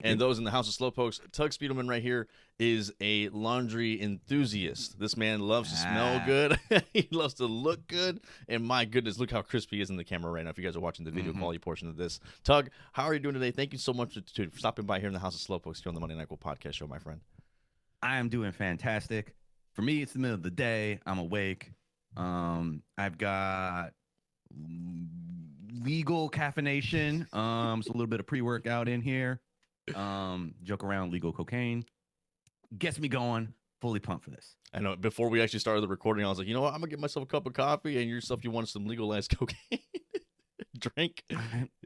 And those in the House of Slowpokes, Tugg Spiegelman right here is a laundry enthusiast. This man loves to smell good. He loves to look good. And my goodness, look how crispy he is in the camera right now if you guys are watching the video quality portion of this. Tugg, how are you doing today? Thank you so much for stopping by here in the House of Slowpokes here on the Monday Nyquil Podcast show, my friend. I am doing fantastic. For me, it's the middle of the day. I'm awake. I've got legal caffeination. So a little bit of pre-workout in here. Joke around, legal cocaine. Gets me going. Fully pumped for this. I know. Before we actually started the recording, I was like, you know what? I'm gonna get myself a cup of coffee, and yourself, you want some legalized cocaine drink?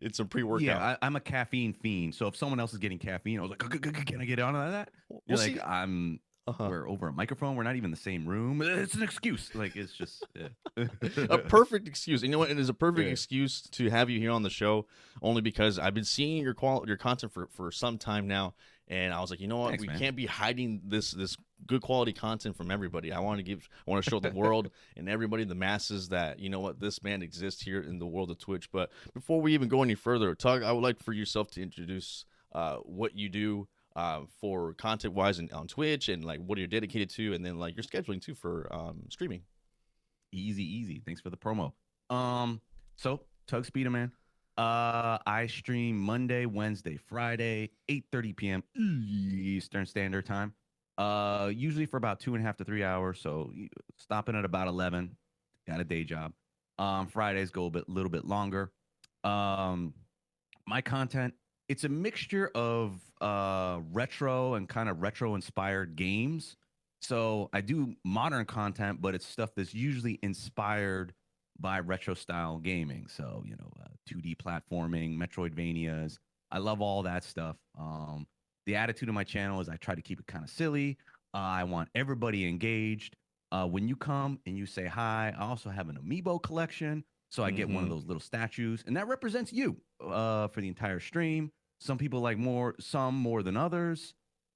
It's some pre-workout. Yeah, I'm a caffeine fiend. So if someone else is getting caffeine, I was like, can I get on that? You're like, I'm. We're over a microphone. We're not even in the same room. It's an excuse. Like, it's just a perfect excuse. You know what? It is a perfect excuse to have you here on the show, only because I've been seeing your content for some time now, and I was like, you know what? We can't be hiding this good quality content from everybody. I want to show the world and everybody, the masses, that you know what, this man exists here in the world of Twitch. But before we even go any further, Tugg, I would like for yourself to introduce what you do. For content wise and on Twitch, and like what you're dedicated to, and then like your scheduling too for streaming. Easy. Thanks for the promo. So Tugg Spiegelman. I stream Monday, Wednesday, Friday, 8:30 p.m. Eastern Standard Time. Usually for about 2.5 to 3 hours. So stopping at about 11. Got a day job. Fridays go a little bit longer. My content, it's a mixture of retro and kind of retro inspired games. So I do modern content, but it's stuff that's usually inspired by retro style gaming. So, 2D platforming, Metroidvanias. I love all that stuff. The attitude of my channel is I try to keep it kind of silly. I want everybody engaged. When you come and you say hi, I also have an amiibo collection. So I get one of those little statues, and that represents you for the entire stream. Some people like some more than others.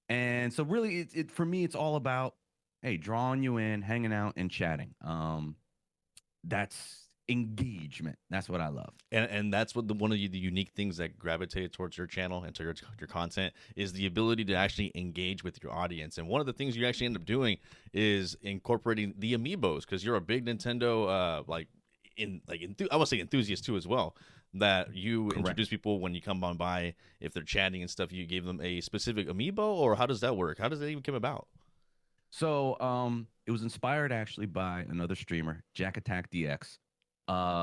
And so really, for me, it's all about, hey, drawing you in, hanging out, and chatting. That's engagement. That's what I love. And that's what one of the unique things that gravitate towards your channel and to your content is the ability to actually engage with your audience. And one of the things you actually end up doing is incorporating the amiibos, because you're a big Nintendo I want to say enthusiast too as well, that you introduce people when you come on by. If they're chatting and stuff, you gave them a specific amiibo, or how does that work? How does that even come about? So it was inspired actually by another streamer, Jack Attack DX.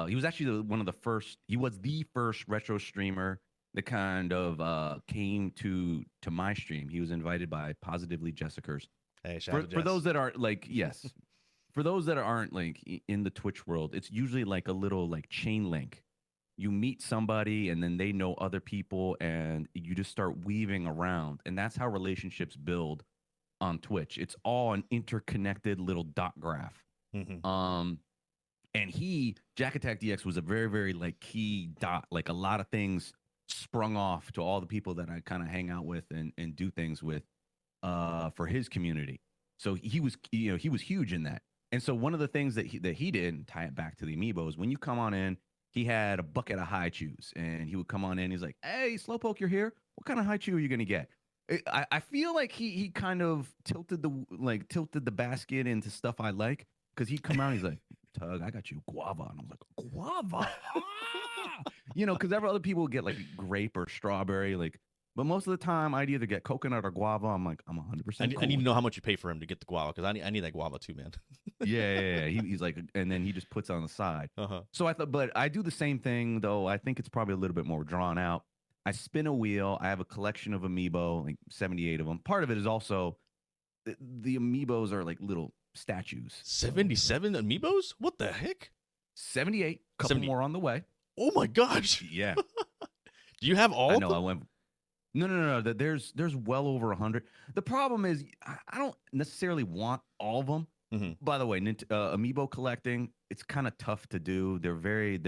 He was actually one of the first. He was the first retro streamer that kind of came to my stream. He was invited by Positively Jessicers. Hey, for those that are like, yes. For those that aren't like in the Twitch world, it's usually like a little like chain link. You meet somebody and then they know other people and you just start weaving around. And that's how relationships build on Twitch. It's all an interconnected little dot graph. And Jack Attack DX was a very, very like key dot. Like a lot of things sprung off to all the people that I kind of hang out with and do things with for his community. So he was huge in that. And so one of the things that he did, and tie it back to the amiibos, when you come on in, he had a bucket of high chews, and he would come on in. He's like, "Hey, Slowpoke, you're here. What kind of high chew are you gonna get?" I feel like he kind of tilted the basket into stuff I like, because he'd come out and he's like, "Tugg, I got you guava," and I was like, "Guava," because other people would get like grape or strawberry, like. But most of the time, I'd either get coconut or guava. I'm like, I'm 100%. I need to know how much you pay for him to get the guava, because I need that guava too, man. Yeah. He's like, and then he just puts it on the side. So I thought, but I do the same thing, though. I think it's probably a little bit more drawn out. I spin a wheel. I have a collection of amiibo, like 78 of them. Part of it is also the amiibos are like little statues. 77 amiibos? What the heck? 78. Couple more on the way. Oh my gosh. Yeah. Do you have all? I know. I went. No. There's well over 100. The problem is I don't necessarily want all of them. By the way, amiibo collecting, it's kind of tough to do. They're very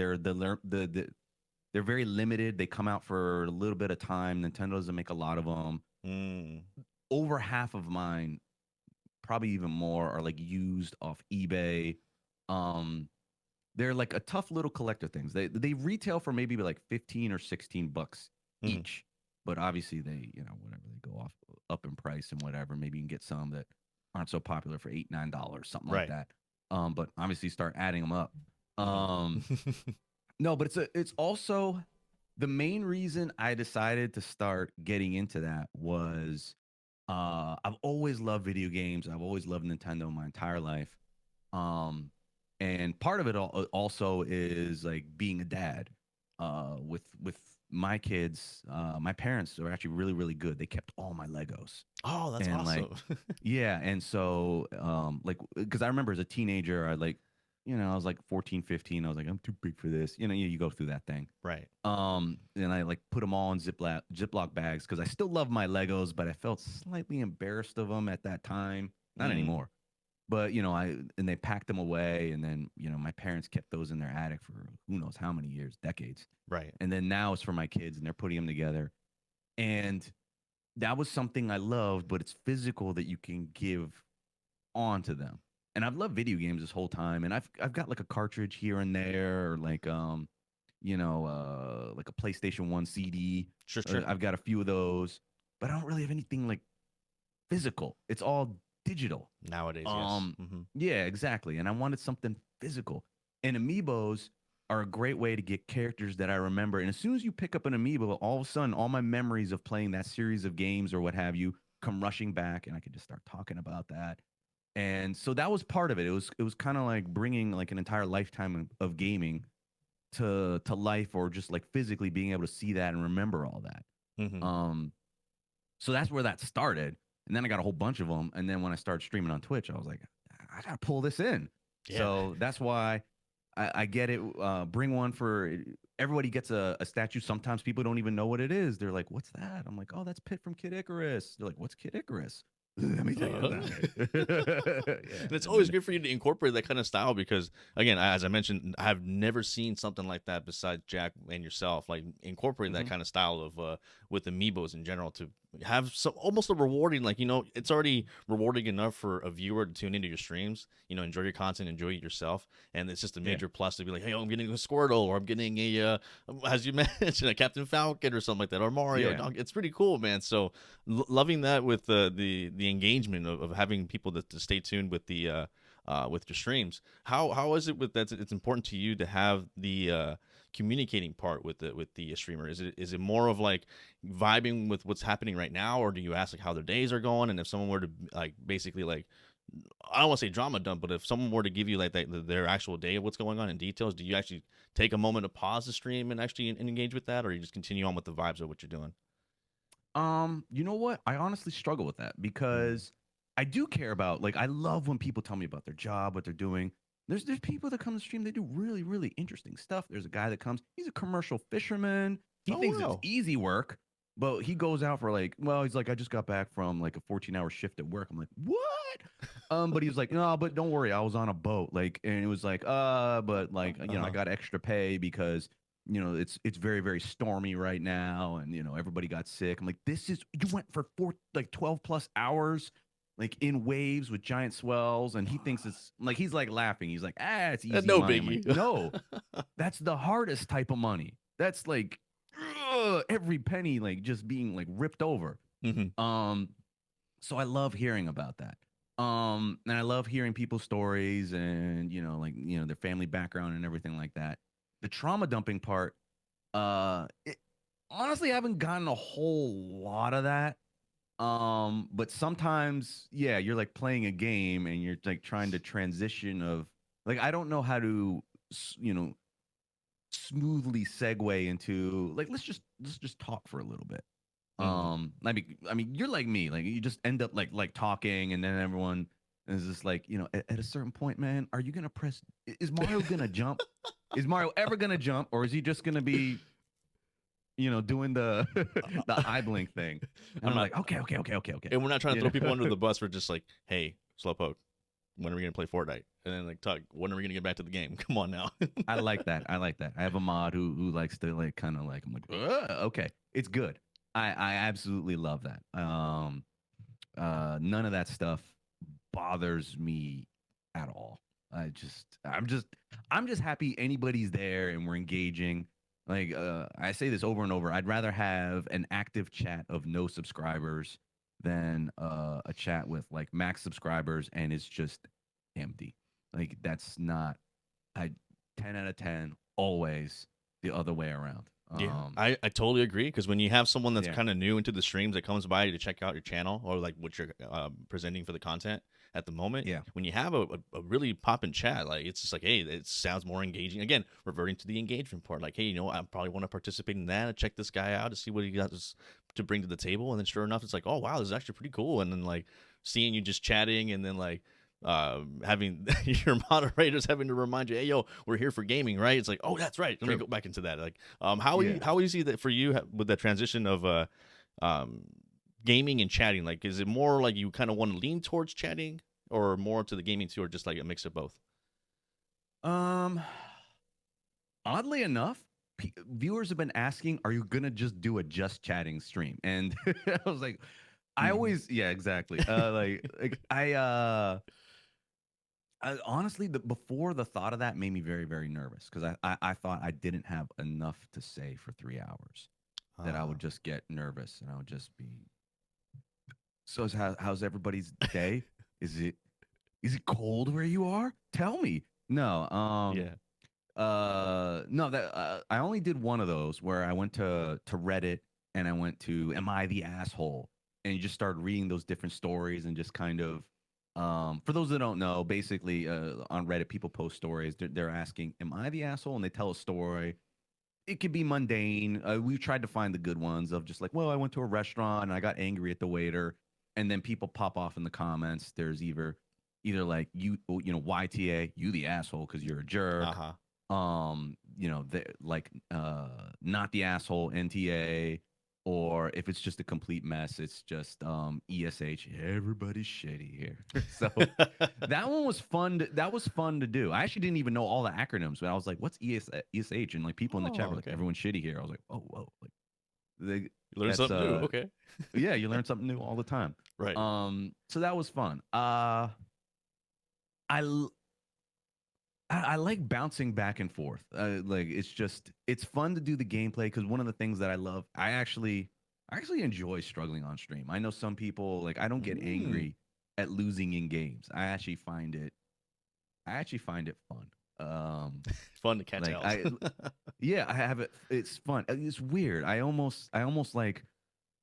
limited. They come out for a little bit of time. Nintendo doesn't make a lot of them. Over half of mine, probably even more, are like used off eBay. They're like a tough little collector things. They retail for maybe like $15 or $16 each. but obviously they, whatever, they go off up in price and whatever. Maybe you can get some that aren't so popular for $8, $9, something like Right. that. But obviously start adding them up. Mhm. No, but it's also the main reason I decided to start getting into that was I've always loved video games. I've always loved Nintendo my entire life. And part of it also is like being a dad. With my kids, my parents are actually really, really good. They kept all my Legos. Oh, that's And like, awesome. yeah, and so like because I remember as a teenager, I was like 14, 15. I was like, I'm too big for this. You go through that thing. Right. And I like put them all in Ziploc bags because I still love my Legos, but I felt slightly embarrassed of them at that time. Not anymore. But and they packed them away, and then my parents kept those in their attic for who knows how many years, decades. Right. And then now it's for my kids, and they're putting them together. And that was something I loved, but it's physical that you can give on to them. And I've loved video games this whole time, and I've got like a cartridge here and there, or like like a PlayStation 1 CD. Sure, sure. I've got a few of those, but I don't really have anything like physical. It's all digital Nowadays. Yes. Yeah, exactly. And I wanted something physical. And amiibos are a great way to get characters that I remember. And as soon as you pick up an amiibo, all of a sudden, all my memories of playing that series of games or what have you come rushing back, and I could just start talking about that. And so that was part of it. It was kind of like bringing like an entire lifetime of gaming to life, or just like physically being able to see that and remember all that. So that's where that started. And then I got a whole bunch of them. And then when I started streaming on Twitch, I was like, I got to pull this in. Yeah. So that's why I get it. Bring one for everybody gets a statue. Sometimes people don't even know what it is. They're like, what's that? I'm like, oh, that's Pit from Kid Icarus. They're like, what's Kid Icarus? Let me tell you about it. Yeah. And it's always good for you to incorporate that kind of style because, again, as I mentioned, I've never seen something like that besides Jack and yourself. Like incorporating that kind of style of with amiibos in general to have some almost a rewarding, like it's already rewarding enough for a viewer to tune into your streams. Enjoy your content, enjoy it yourself, and it's just a major plus to be like, hey, I'm getting a Squirtle, or I'm getting a, as you mentioned, a Captain Falcon or something like that, or Mario. Yeah. It's pretty cool, man. So loving that with the engagement of having people to stay tuned with the with your streams. How is it with that? It's important to you to have the communicating part with the streamer. Is it more of like vibing with what's happening right now, or do you ask like how their days are going? And if someone were to like basically like, I don't want to say drama dump, but if someone were to give you like their actual day of what's going on in details, do you actually take a moment to pause the stream and actually engage with that, or you just continue on with the vibes of what you're doing? You know what? I honestly struggle with that because I do care about, like, I love when people tell me about their job, what they're doing. There's people that come to stream, they do really, really interesting stuff. There's a guy that comes, he's a commercial fisherman. He thinks it's easy work, but he goes out for like, well, he's like, I just got back from like a 14-hour shift at work. I'm like, what? But he was like, no, but don't worry, I was on a boat. Like, and it was like, but like, I got extra pay because it's very, very stormy right now, and everybody got sick. I'm like, you went for 12 plus hours, like in waves with giant swells, and he thinks it's like, he's like laughing. He's like, it's easy no money. biggie. Like, no, that's the hardest type of money. That's like every penny, like just being like ripped over. So I love hearing about that. And I love hearing people's stories and their family background and everything like that. The trauma dumping part, honestly, I haven't gotten a whole lot of that. But sometimes, yeah, you're like playing a game and you're like trying to transition of like, I don't know how to, smoothly segue into like, let's just talk for a little bit. I mean, you're like me, like you just end up like talking, and then everyone is just like, at a certain point, man, are you gonna press? Is Mario gonna jump? Is Mario ever gonna jump, or is he just gonna be, doing the the eye blink thing? And I'm like, okay. And we're not trying to throw people under the bus. We're just like, hey, Slowpoke, when are we gonna play Fortnite? And then like Tugg, when are we gonna get back to the game? Come on now. I like that. I have a mod who likes to like kind of like, I'm like, okay, it's good. I absolutely love that. None of that stuff bothers me at all. I'm just happy anybody's there and we're engaging. Like I say this over and over. I'd rather have an active chat of no subscribers than a chat with like max subscribers and it's just empty. Like that's not I 10 out of 10 always the other way around. Yeah, I totally agree because when you have someone that's Yeah. kind of new into the streams that comes by to check out your channel or like what you're presenting for the content at the moment, Yeah. when you have a really poppin' chat, like it's just like, hey, it sounds more engaging. Again, reverting to the engagement part, like, hey, you know, I probably want to participate in that and check this guy out to see what he got to bring to the table, and then sure enough, it's like, oh wow, this is actually pretty cool, and then like seeing you just chatting, and then like having your moderators having to remind you, hey yo, we're here for gaming, right? It's like, oh that's right, let me go back into that. Like how easy that for you with that transition of um gaming and chatting? Like is it more like you kind of want to lean towards chatting or more to the gaming too, or just like a mix of both? Um, oddly enough, viewers have been asking, "Are you gonna just do a just chatting stream?" And I was like, I always, yeah, exactly. I honestly, before the thought of that made me very, very nervous because I thought I didn't have enough to say for 3 hours. That I would just get nervous and I would just be. So how's everybody's day? Is it cold where you are? Tell me. No. Yeah. No, that I only did one of those where I went to Reddit and I went to Am I the Asshole? And you just started reading those different stories and just kind of for those that don't know, basically on Reddit people post stories. They're asking, "Am I the asshole?" And they tell a story. It could be mundane. We tried to find the good ones of just like, well, I went to a restaurant and I got angry at the waiter, and then people pop off in the comments. There's either like YTA, you the asshole because you're a jerk. Uh-huh. Like not the asshole NTA, or if it's just a complete mess, it's just ESH. Everybody's shitty here. So that one was fun. That was fun to do. I actually didn't even know all the acronyms, but I was like, "What's ESH?" And like people in the chat were like, Okay. "Everyone's shitty here." I was like, "Oh, whoa!" Like You learn something new. Okay. yeah, you learn something new all the time. Right. So that was fun. I I like bouncing back and forth. Like it's fun to do the gameplay because one of the things that I love, I actually enjoy struggling on stream. I know some people like I don't get angry at losing in games. I actually find it fun. Fun to catch like L's. yeah, I have it. It's fun. It's weird. I almost like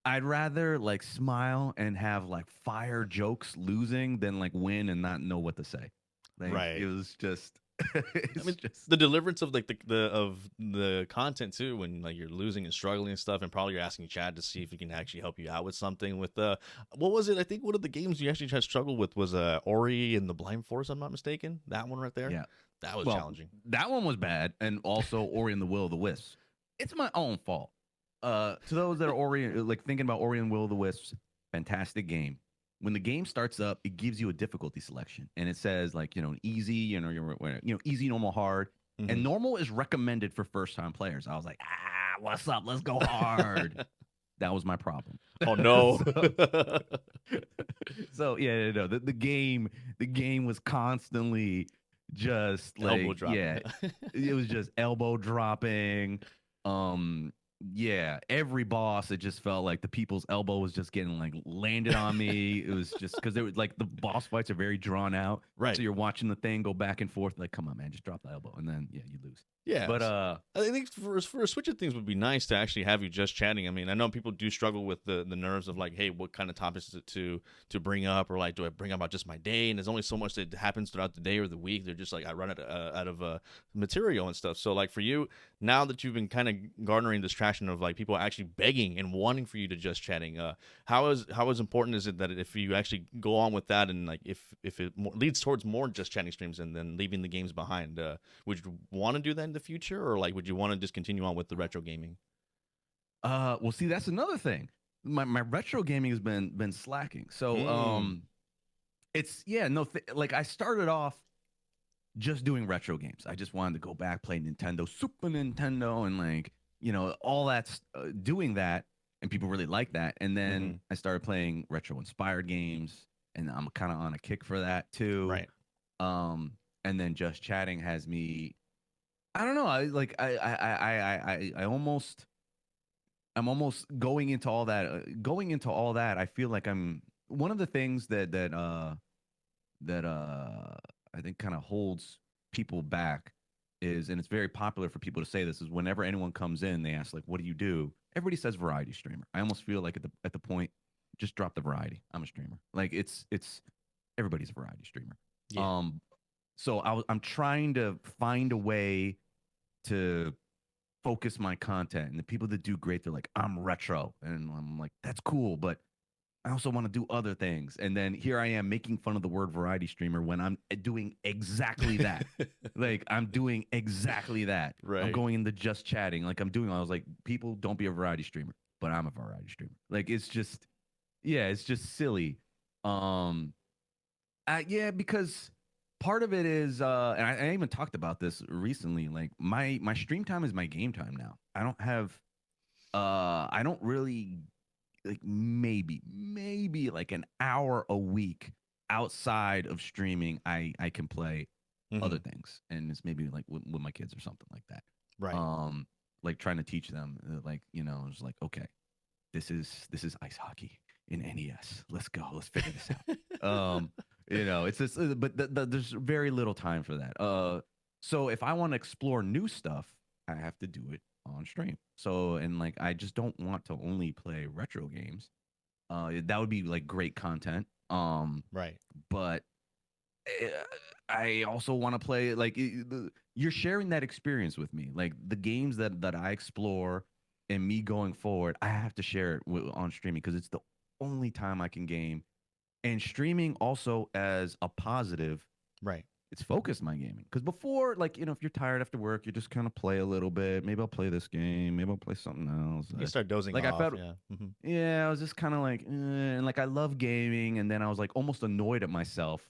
I'd rather like smile and have like fire jokes losing than like win and not know what to say. Like Right. it was just I mean, just the deliverance of like the content too, when like you're losing and struggling and stuff, and probably you're asking Chad to see if he can actually help you out with something. With what was it? I think one of the games you actually tried to struggle with was Ori and the Blind Forest. I'm not mistaken. That one right there. Yeah, that was well, challenging. that one was bad, and also Ori and the Will of the Wisps. It's my own fault. To those that are like thinking about Ori and Will of the Wisps, fantastic game. When the game starts up, it gives you a difficulty selection, and it says like easy, easy, normal, hard, and normal is recommended for first time players. I was like, what's up? Let's go hard. That was my problem. Oh no. So yeah, no, the game was constantly just like Elbow dropping. yeah, it was just elbow dropping. Yeah, every boss, it just felt like the people's elbow was just getting like landed on me. It was just because they were like the boss fights are very drawn out, right? So you're watching the thing go back and forth. Like, come on, man, just drop the elbow, and then yeah, you lose. Yeah, but I think for switching things would be nice to actually have you just chatting. I mean, I know people do struggle with the nerves of like, hey, what kind of topics is it to bring up, or like, do I bring up about just my day? And there's only so much that happens throughout the day or the week. They're just like, I run out of material and stuff. So like for you, now that you've been kind of garnering this traction of like people actually begging and wanting for you to just chatting, how important is it that if you actually go on with that and like if it leads towards more just chatting streams and then leaving the games behind, would you want to do that in the future, or like would you want to just continue on with the retro gaming? Well, see, that's another thing. My retro gaming has been slacking. So it's like I started off just doing retro games. I just wanted to go back, play Nintendo, Super Nintendo, and like all that's doing that, and people really like that. And then I started playing retro inspired games, and I'm kind of on a kick for that too. Right. And then just chatting has me I don't know. I'm almost going into all that. I feel like I'm one of the things that I think kind of holds people back is, and it's very popular for people to say this, is whenever anyone comes in, they ask like, "What do you do?" Everybody says variety streamer. I almost feel like at the point, just drop the variety. I'm a streamer. Like it's everybody's a variety streamer. Yeah. So I'm trying to find a way to focus my content, and the people that do great, they're like, I'm retro, and I'm like, that's cool, but I also want to do other things. And then here I am making fun of the word variety streamer when I'm doing exactly that. Like I'm doing exactly that. Right. I'm going into just chatting. Like I was like, people don't be a variety streamer, but I'm a variety streamer. Like it's just, yeah, it's just silly. Yeah, because part of it is, and I even talked about this recently. Like my stream time is my game time now. I don't really like maybe like an hour a week outside of streaming. I can play other things, and it's maybe like with my kids or something like that. Right. Like trying to teach them, like it's like okay, this is ice hockey in NES. Let's go. Let's figure this out. It's just, but there's very little time for that. So if I want to explore new stuff, I have to do it on stream. So, and like, I just don't want to only play retro games. That would be like great content. Right. But I also want to play like you're sharing that experience with me. Like the games that I explore and me going forward, I have to share it on streaming because it's the only time I can game. And streaming also as a positive, Right. it's focused my gaming. Because before, like, if you're tired after work, you just kind of play a little bit. Maybe I'll play this game. Maybe I'll play something else. You start dozing like off. I felt, Yeah. Mm-hmm. yeah, I was just kind of like, and like I love gaming, and then I was like almost annoyed at myself,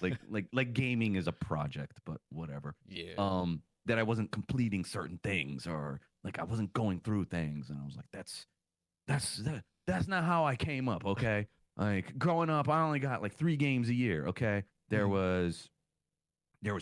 like gaming is a project, but whatever. Yeah. That I wasn't completing certain things, or like I wasn't going through things, and I was like, that's not how I came up. Okay, like growing up, I only got like 3 games a year. Okay, there was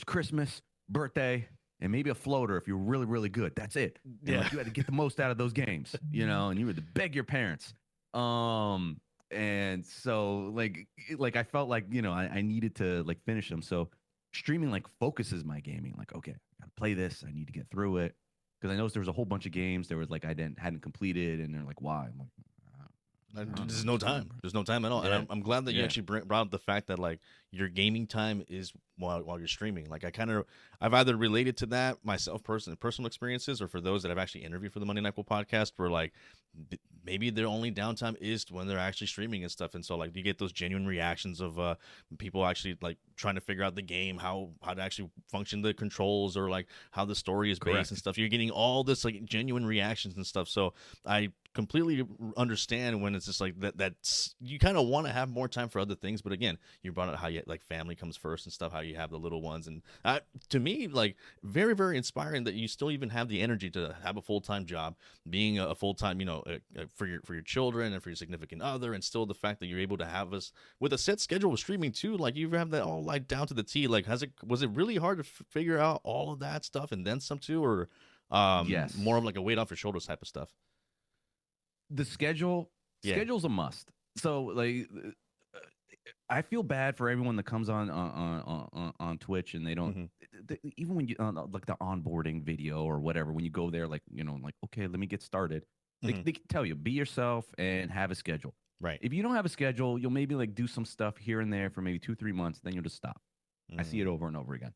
Christmas, birthday, and maybe a floater if you were really, really good. That's it. And like, you had to get the most out of those games, and you had to beg your parents. And so like I felt like, I needed to like finish them. So streaming like focuses my gaming. Like, okay, I gotta play this. I need to get through it. Because I noticed there was a whole bunch of games there was like I hadn't completed, and they're like, why? I'm like, there's no time. There's no time at all. Yeah. And I'm glad that you actually brought up the fact that like your gaming time is while you're streaming. Like I've either related to that myself, personal experiences, or for those that I've actually interviewed for the Monday Nyquil podcast, where like maybe their only downtime is when they're actually streaming and stuff. And so like you get those genuine reactions of people actually like trying to figure out the game, how to actually function the controls, or like how the story is based and stuff. You're getting all this like genuine reactions and stuff. So I completely understand when it's just like that's you kind of want to have more time for other things, but again, you brought up how you like family comes first and stuff, how you have the little ones, and to me, like very, very inspiring that you still even have the energy to have a full-time job, being a full-time, for your children and for your significant other, and still the fact that you're able to have us with a set schedule with streaming too. Like you have that all like down to the T. Like was it really hard to figure out all of that stuff and then some too, or yes, more of like a weight off your shoulders type of stuff? The schedule's a must. So like I feel bad for everyone that comes on Twitch and they don't even when you like the onboarding video or whatever, when you go there, like like, okay, let me get started, they can tell you be yourself and have a schedule. Right. If you don't have a schedule, you'll maybe like do some stuff here and there for maybe 2-3 months, then you'll just stop. I see it over and over again.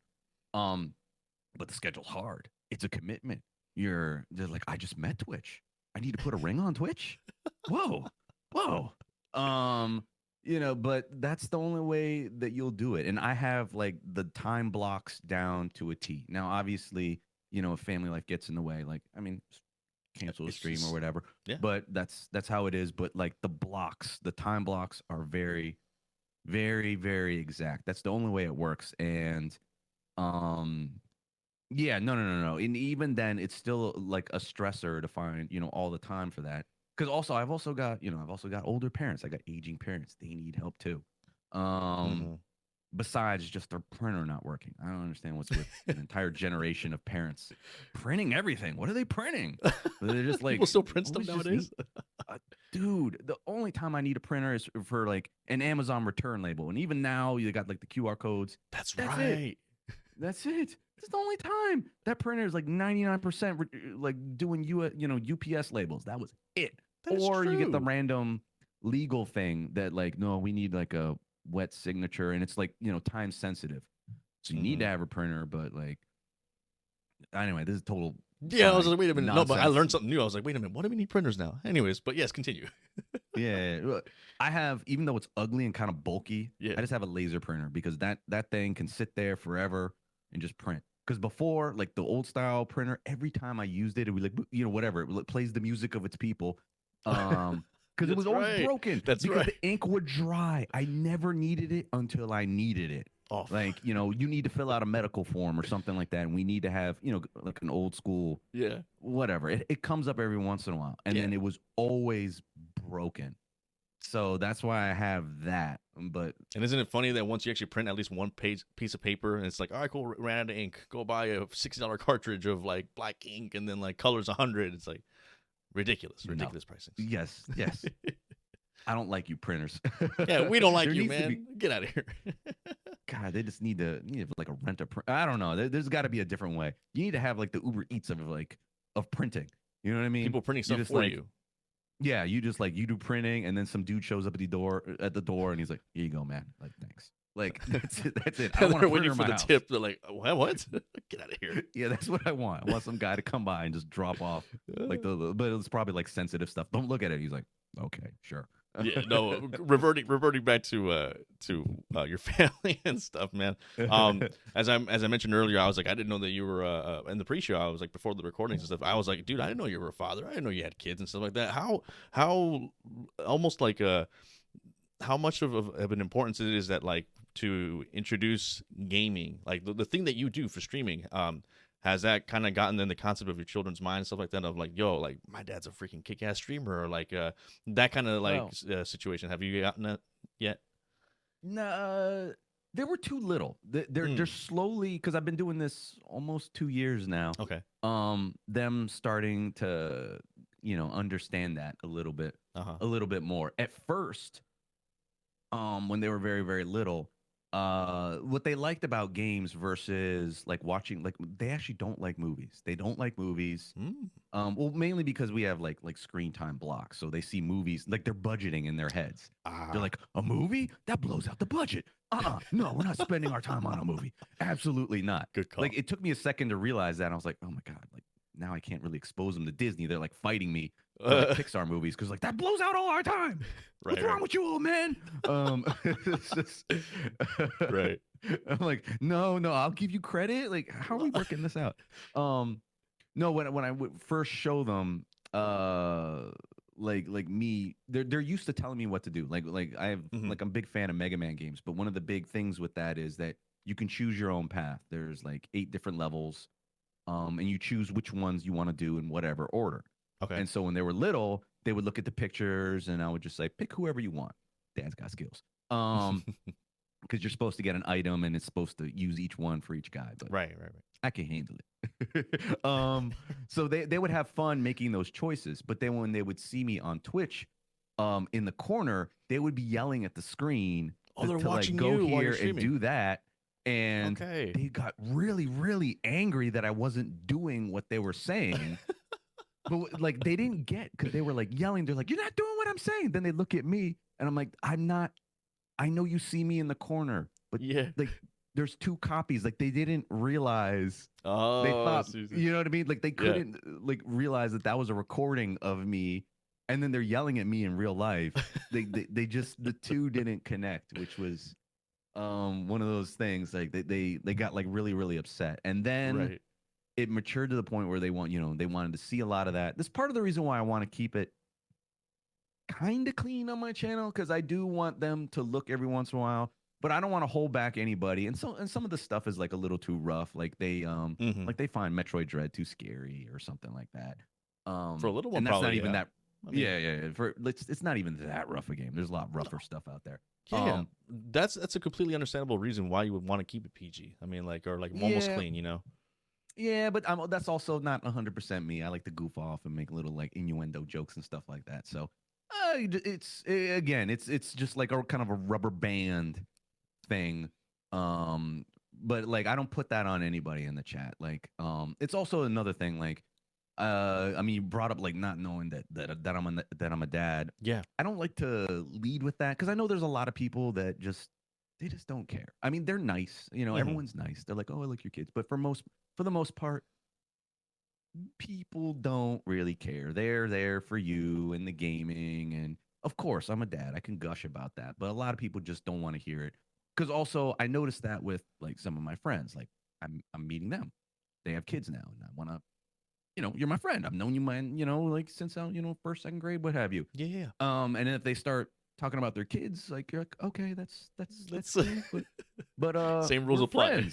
But the schedule's hard. It's a commitment. They're like, I just met Twitch. I need to put a ring on Twitch. Whoa. But that's the only way that you'll do it. And I have like the time blocks down to a T. Now, obviously, if family life gets in the way, like, I mean, cancel a stream or whatever. Yeah. But that's how it is. But like the time blocks are very, very, very exact. That's the only way it works. And yeah, no. And even then, it's still like a stressor to find, all the time for that. Because also, I've also got older parents. I got aging parents. They need help too. besides just their printer not working. I don't understand what's with an entire generation of parents printing everything. What are they printing? They're just like, people still print stuff nowadays. Dude, the only time I need a printer is for like an Amazon return label, and even now you got like the QR codes. That's right. That's it. That's the only time. That printer is like 99% like doing UPS labels. That was it. Or you get the random legal thing that like, no, we need like a wet signature, and it's like, time sensitive. So you need to have a printer, but like, anyway, this is total. Yeah, I was like, wait a minute. Nonsense. No, but I learned something new. I was like, wait a minute, what do we need printers now? Anyways, but yes, continue. Yeah, I have, even though it's ugly and kind of bulky, I just have a laser printer because that thing can sit there forever and just print. Because before, like the old style printer, every time I used it, it would like, whatever, it plays the music of its people. Because it was always broken. Because the ink would dry. I never needed it until I needed it. Oh, like, you need to fill out a medical form or something like that, and we need to have, like an old school, whatever. It comes up every once in a while, and then it was always broken. So that's why I have that. And isn't it funny that once you actually print at least one piece of paper, and it's like, all right, cool, ran out of ink, go buy a $60 cartridge of like black ink, and then like colors 100. It's like ridiculous pricing. Yes. I don't like you printers. Yeah, we don't like you, man. Get out of here. God, they just need to like a rent a print. I don't know. There's got to be a different way. You need to have like the Uber Eats of printing. You know what I mean? People printing stuff for you. Yeah, you just like, you do printing, and then some dude shows up at the door, and he's like, "Here you go, man. Like, thanks." Like, that's it. I want to waiting for the tip. They're like, what? Get out of here. Yeah, that's what I want. I want some guy to come by and just drop off like but it's probably like sensitive stuff. Don't look at it. He's like, okay, sure. Yeah, no. Reverting back to your family and stuff, man. As I mentioned earlier, I was like, I didn't know that you were in the pre-show. I was like, before the recordings and stuff, I was like, dude, I didn't know you were a father. I didn't know you had kids and stuff like that. How almost like how much of an importance it is that like to introduce gaming, like the thing that you do for streaming, has that kind of gotten in the concept of your children's mind and stuff like that, of like, yo, like my dad's a freaking kick-ass streamer, or like that kind of like situation? Have you gotten that yet? No, they were too little. They're slowly, because I've been doing this almost 2 years now. Okay. Them starting to understand that a little bit more. At first, when they were very, very little, what they liked about games versus like watching, like they actually don't like movies. They don't like movies. Well, mainly because we have like screen time blocks, so they see movies like they're budgeting in their heads. They're like, a movie that blows out the budget. No, we're not spending our time on a movie. Absolutely not. Good call. Like, it took me a second to realize that. And I was like, oh my god, like now I can't really expose them to Disney. They're like fighting me for like Pixar movies because like that blows out all our time. What's wrong with you, old man? It's just right. I'm like, no, I'll give you credit. Like, how are we working this out? No, when I would first show them, like me, they're used to telling me what to do. Like I have like, I'm a big fan of Mega Man games, but one of the big things with that is that you can choose your own path. There's like 8 different levels, and you choose which ones you want to do in whatever order. Okay. And so when they were little, they would look at the pictures, and I would just say, pick whoever you want. Dad's got skills. Because you're supposed to get an item, and it's supposed to use each one for each guy. But right. I can handle it. So they would have fun making those choices. But then when they would see me on Twitch, in the corner, they would be yelling at the screen they're watching like, go you here and do that. And okay. They got really, really angry that I wasn't doing what they were saying. But like, they didn't get, because they were like yelling. They're like, you're not doing what I'm saying. Then they look at me, and I'm like, I'm not. I know you see me in the corner, but like, there's 2 copies. Like, they didn't realize. Oh, they thought, you know what I mean? Like, they couldn't like realize that was a recording of me, and then they're yelling at me in real life. they just, the 2 didn't connect, which was one of those things. Like, they got like really, really upset, and then it matured to the point where they wanted to see a lot of that. That's part of the reason why I want to keep it kind of clean on my channel, because I do want them to look every once in a while, but I don't want to hold back anybody. And some of the stuff is like a little too rough. Like they like they find Metroid Dread too scary or something like that. For a little one, and that's probably, not even that. I mean, yeah. It's not even that rough a game. There's a lot rougher stuff out there. Yeah, that's a completely understandable reason why you would want to keep it PG. I mean, like or like almost clean, you know. Yeah, but that's also not 100% me. I like to goof off and make little like innuendo jokes and stuff like that. So, it's just like a kind of a rubber band thing. But like I don't put that on anybody in the chat. Like, it's also another thing. Like, I mean, you brought up like not knowing that I'm a dad. Yeah. I don't like to lead with that because I know there's a lot of people that they just don't care. I mean, they're nice, everyone's nice. They're like, oh, I like your kids, but for the most part, people don't really care. They're there for you and the gaming, and of course, I'm a dad. I can gush about that, but a lot of people just don't want to hear it. Because also, I noticed that with like some of my friends. Like, I'm meeting them. They have kids now, and I want to you're my friend. I've known you, like since first, second grade, what have you. Yeah. And then if they start talking about their kids, like you're like, okay, that's cool, but same rules apply.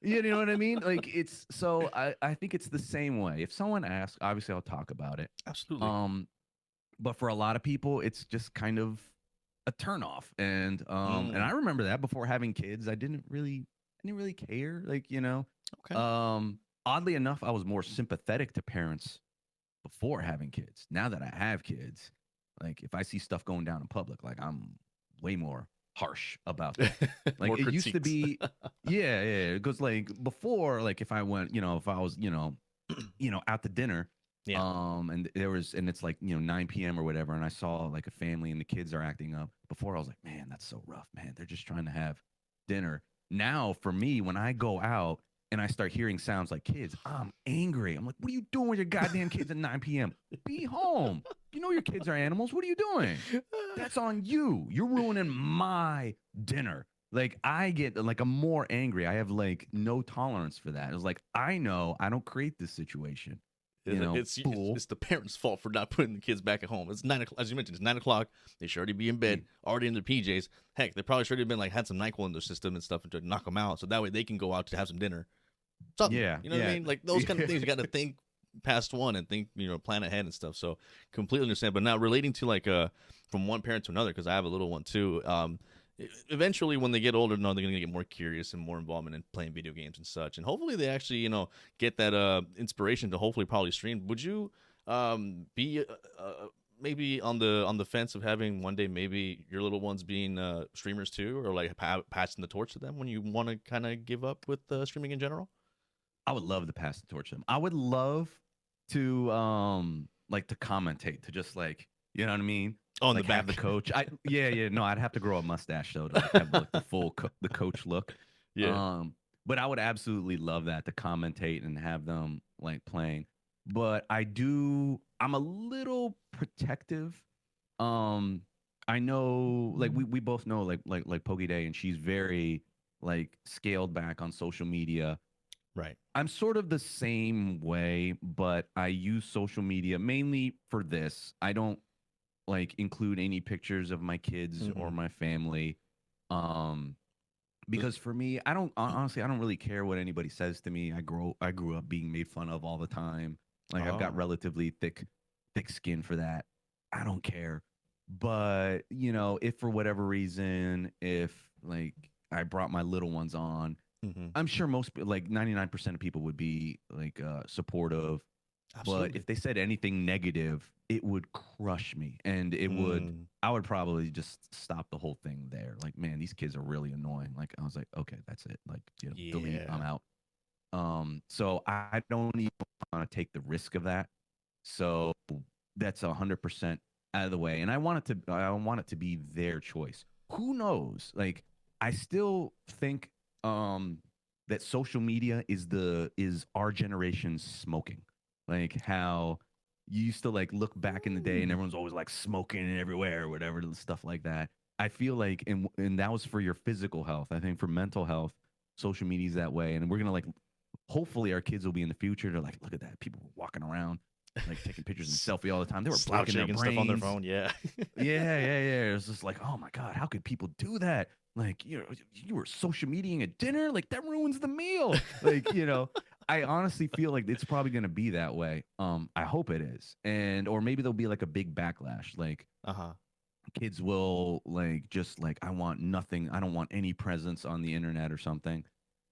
You know what I mean? Like it's so I think it's the same way. If someone asks, obviously I'll talk about it. Absolutely. But for a lot of people, it's just kind of a turnoff. And I remember that before having kids, I didn't really care. Like, Okay. Oddly enough, I was more sympathetic to parents before having kids. Now that I have kids, like if I see stuff going down in public, like I'm way more harsh about that. Like it used to be, yeah. Because like before, like if I went, if I was, out to dinner, and it's like 9 p.m. or whatever, and I saw like a family and the kids are acting up. Before I was like, man, that's so rough, man. They're just trying to have dinner. Now for me, when I go out and I start hearing sounds like kids, I'm angry. I'm like, what are you doing with your goddamn kids at 9 p.m.? Be home. You know your kids are animals. What are you doing? That's on you. You're ruining my dinner. Like I get like I'm more angry. I have like no tolerance for that. It's like I know I don't create this situation. It's the parents' fault for not putting the kids back at home. It's 9 o'clock, as you mentioned. It's 9 o'clock. They should already be in bed, already in their PJs. Heck, they probably should have been like had some Nyquil in their system and stuff to knock them out, so that way they can go out to have some dinner. Something. Yeah, you know what I mean? Like those kind of things. You got to think past one and think, plan ahead and stuff. So completely understand. But now relating to like from one parent to another, because I have a little one too. Eventually when they get older, they're going to get more curious and more involvement in playing video games and such, and hopefully they actually get that inspiration to hopefully probably stream. Would you be maybe on the fence of having one day maybe your little ones being streamers too, or like passing the torch to them when you want to kind of give up with streaming in general? I would love to pass the torch to them. I would love to like to commentate, to just like, you know what I mean? Oh, in like the back. Have the coach. No, I'd have to grow a mustache though to like have like the full the coach look. Yeah. But I would absolutely love that, to commentate and have them like playing. But I'm a little protective. I know like we both know like Pokey Day, and she's very like scaled back on social media. Right. I'm sort of the same way, but I use social media mainly for this. I don't like include any pictures of my kids or my family. Because for me, I don't really care what anybody says to me. I grew up being made fun of all the time. Like I've got relatively thick skin for that. I don't care. But, if for whatever reason, if like I brought my little ones on, I'm sure most, like 99% of people would be like supportive. Absolutely. But if they said anything negative, it would crush me, and I would probably just stop the whole thing there. Like, man, these kids are really annoying. Like, I was like, okay, that's it. Like, delete, I'm out. So I don't even want to take the risk of that. So that's 100% out of the way. And I want it to be their choice. Who knows? Like, I still think that social media is our generation's smoking. Like how you used to like look back in the day and everyone's always like smoking everywhere or whatever, stuff like that. I feel like, and that was for your physical health. I think for mental health, social media is that way. And we're going to like, hopefully our kids will be in the future. They're like, look at that. People were walking around, like taking pictures and selfie all the time. They were breaking their brains. Stuff on their phone. Yeah. Yeah. It's just like, oh my God, how could people do that? Like, you were social mediaing at dinner. Like that ruins the meal. Like, I honestly feel like it's probably going to be that way. I hope it is. Or maybe there'll be like a big backlash. Like kids will like just like I want nothing. I don't want any presence on the internet or something.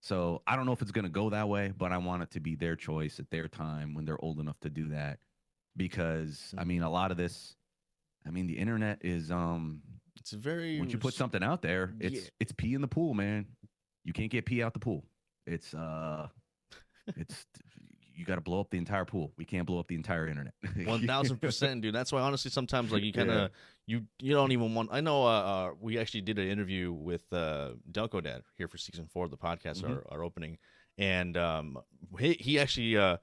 So I don't know if it's going to go that way, but I want it to be their choice at their time when they're old enough to do that. Because I mean, a lot of this, I mean, the internet is it's very once you put something out there, it's pee in the pool, man. You can't get pee out the pool. It's you got to blow up the entire pool. We can't blow up the entire internet. 1000%, dude. That's why honestly sometimes like you kind of you don't even want. I know we actually did an interview with Delco Dad here for season 4 of the podcast, our opening, and he actually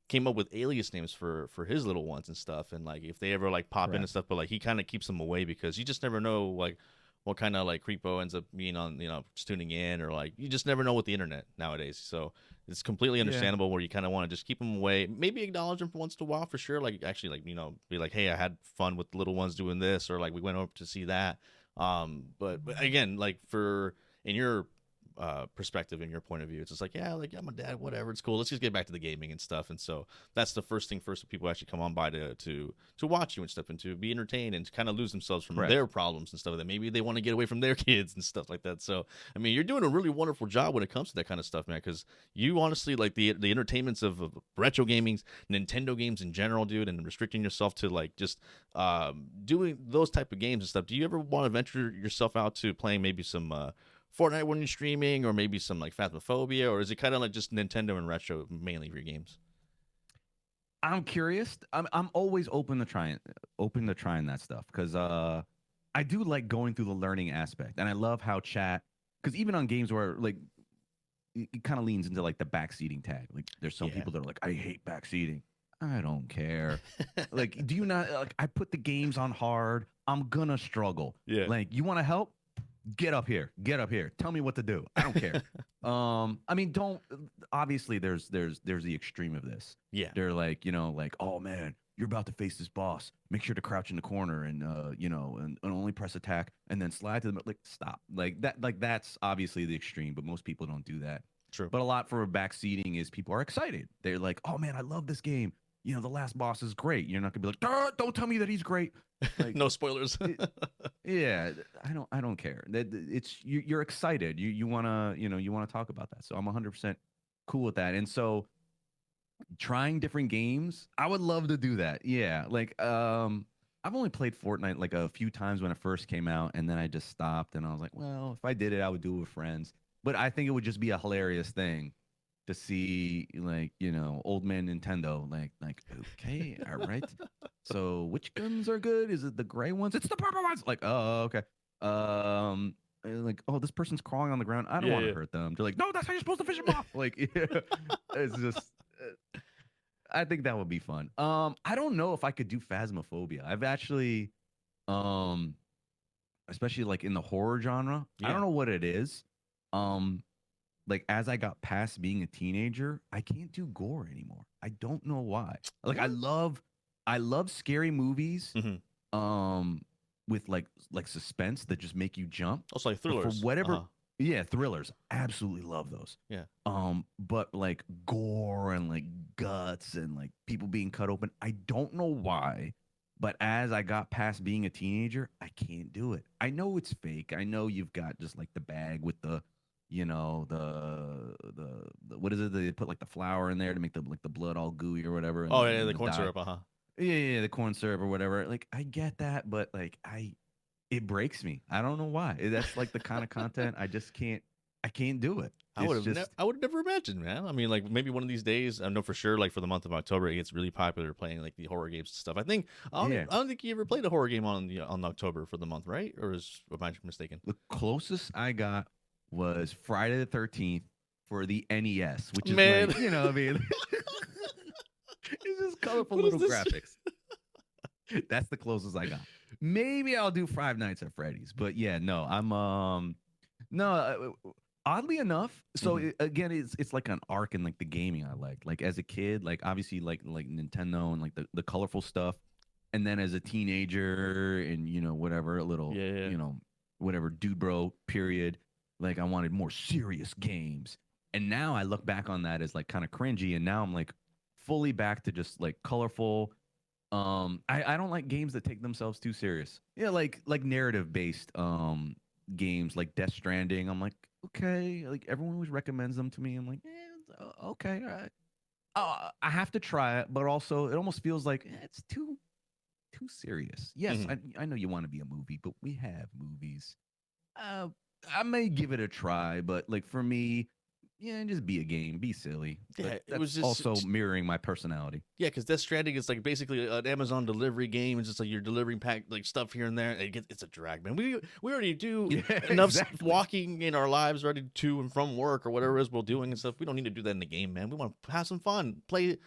came up with alias names for his little ones and stuff, and like if they ever like pop in and stuff, but like he kind of keeps them away because you just never know like what kind of like creepo ends up being on, just tuning in, or like you just never know with the internet nowadays. So it's completely understandable where you kind of want to just keep them away, maybe acknowledge them for once in a while for sure. Like actually like, be like, hey, I had fun with the little ones doing this, or like we went over to see that. But again, like in your perspective and your point of view, it's just like, yeah, my dad, whatever, it's cool, let's just get back to the gaming and stuff. And so that's the first people actually come on by to watch you and stuff, and to be entertained and to kind of lose themselves from their problems and stuff that maybe they want to get away from their kids and stuff like that. So I mean, you're doing a really wonderful job when it comes to that kind of stuff, man, because you honestly like the entertainments of retro gamings, Nintendo games in general, dude, and restricting yourself to like just doing those type of games and stuff. Do you ever want to venture yourself out to playing maybe some Fortnite when you're streaming, or maybe some like Phasmophobia, or is it kind of like just Nintendo and retro mainly for your games? I'm curious. I'm always open to trying that stuff because I do like going through the learning aspect, and I love how chat, because even on games where like it kind of leans into like the backseating tag. Like there's some people that are like, I hate backseating. I don't care. Like, do you not like? I put the games on hard. I'm gonna struggle. Yeah. Like, you want to help? Get up here. Tell me what to do. I don't care. I mean, obviously there's the extreme of this. Yeah. They're like, like, oh man, you're about to face this boss. Make sure to crouch in the corner and and only press attack and then slide to them. Like, stop. Like that's obviously the extreme, but most people don't do that. True. But a lot for backseating is people are excited. They're like, oh man, I love this game. The last boss is great. You're not gonna be like, don't tell me that he's great. Like, no spoilers. Yeah, I don't care. It's you're excited. You wanna talk about that. So I'm 100% cool with that. And so trying different games, I would love to do that. Yeah, like I've only played Fortnite like a few times when it first came out, and then I just stopped. And I was like, well, if I did it, I would do it with friends. But I think it would just be a hilarious thing to see, like, old man Nintendo, like, okay, all right. So which guns are good? Is it the gray ones? It's the purple ones. Like, oh, okay. Like, oh, this person's crawling on the ground. I don't want to hurt them. They're like, no, that's how you're supposed to fish them off. Like, it's just, I think that would be fun. I don't know if I could do Phasmophobia. I've actually, especially like in the horror genre, I don't know what it is. Like as I got past being a teenager, I can't do gore anymore. I don't know why. Like I love scary movies. With like suspense that just make you jump. Also like thrillers. For whatever thrillers. Absolutely love those. Yeah. But like gore and like guts and like people being cut open, I don't know why. But as I got past being a teenager, I can't do it. I know it's fake. I know you've got just like the bag with the the what is it? They put like the flour in there to make the blood all gooey or whatever. Oh yeah, the corn syrup, Yeah, the corn syrup or whatever. Like I get that, but like it breaks me. I don't know why. That's like the kind of content I just can't. I can't do it. I would have never imagined, man. I mean, like maybe one of these days. I know for sure. Like for the month of October, it gets really popular playing like the horror games and stuff. I don't think you ever played a horror game on October for the month, right? Or am I mistaken? The closest I got was Friday the 13th for the NES, which is like, I mean, it's just colorful little graphics. That's the closest I got. Maybe I'll do Five Nights at Freddy's, but yeah, no, I'm oddly enough. So again, it's like an arc in like the gaming I like. Like as a kid, like obviously like Nintendo and like the colorful stuff, and then as a teenager and whatever a little whatever dude bro period. Like I wanted more serious games, And now I look back on that as like kind of cringy, and now I'm like fully back to just like colorful. I don't like games that take themselves too serious. Yeah, like narrative based games like Death Stranding. I'm like, okay, like everyone always recommends them to me. I'm like, okay, all right. I have to try it, but also it almost feels like it's too serious. Yes, I know you want to be a movie, but we have movies. I may give it a try, but like for me, yeah, just be a game, be silly. Yeah, But it was that's just also mirroring my personality. Yeah, because Death Stranding is like basically an Amazon delivery game. It's just like you're delivering pack like stuff here and there. It's a drag, man. We already do Yeah, enough exactly. walking in our lives, ready to and from work or whatever it is we're doing and stuff. We don't need to do that in the game, man. We want to have some fun, play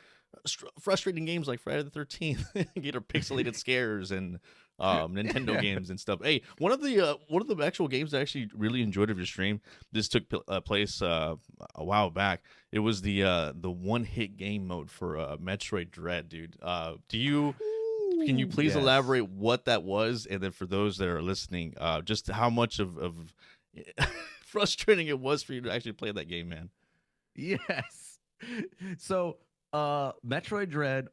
frustrating games like Friday the 13th, get our pixelated scares and Nintendo games and stuff. Hey, one of the actual games I actually really enjoyed of your stream. This took place a while back. It was the one hit game mode for Metroid Dread, dude. Can you please elaborate what that was, and then for those that are listening, just how much of frustrating it was for you to actually play that game, man? Yes. So, Metroid Dread,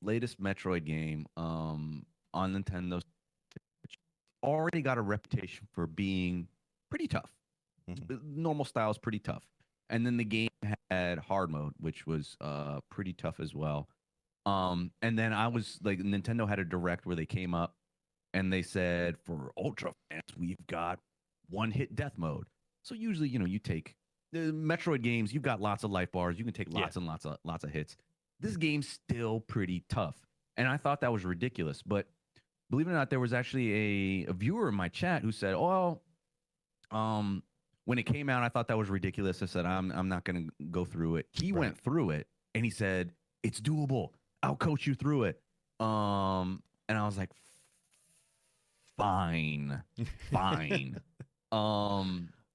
latest Metroid game, on Nintendo, already got a reputation for being pretty tough. Normal style is pretty tough, and then the game had hard mode, which was pretty tough as well. And then I was like, Nintendo had a direct where they came up and they said, for Ultra fans, we've got one hit death mode. So usually, you take the Metroid games, you've got lots of life bars, you can take lots and lots of hits. This game's still pretty tough, and I thought that was ridiculous. But believe it or not, there was actually a viewer in my chat who said, "Oh, when it came out, I thought that was ridiculous." I said, "I'm not going to go through it." He went through it, and he said, "It's doable. I'll coach you through it." And I was like, "Fine, fine."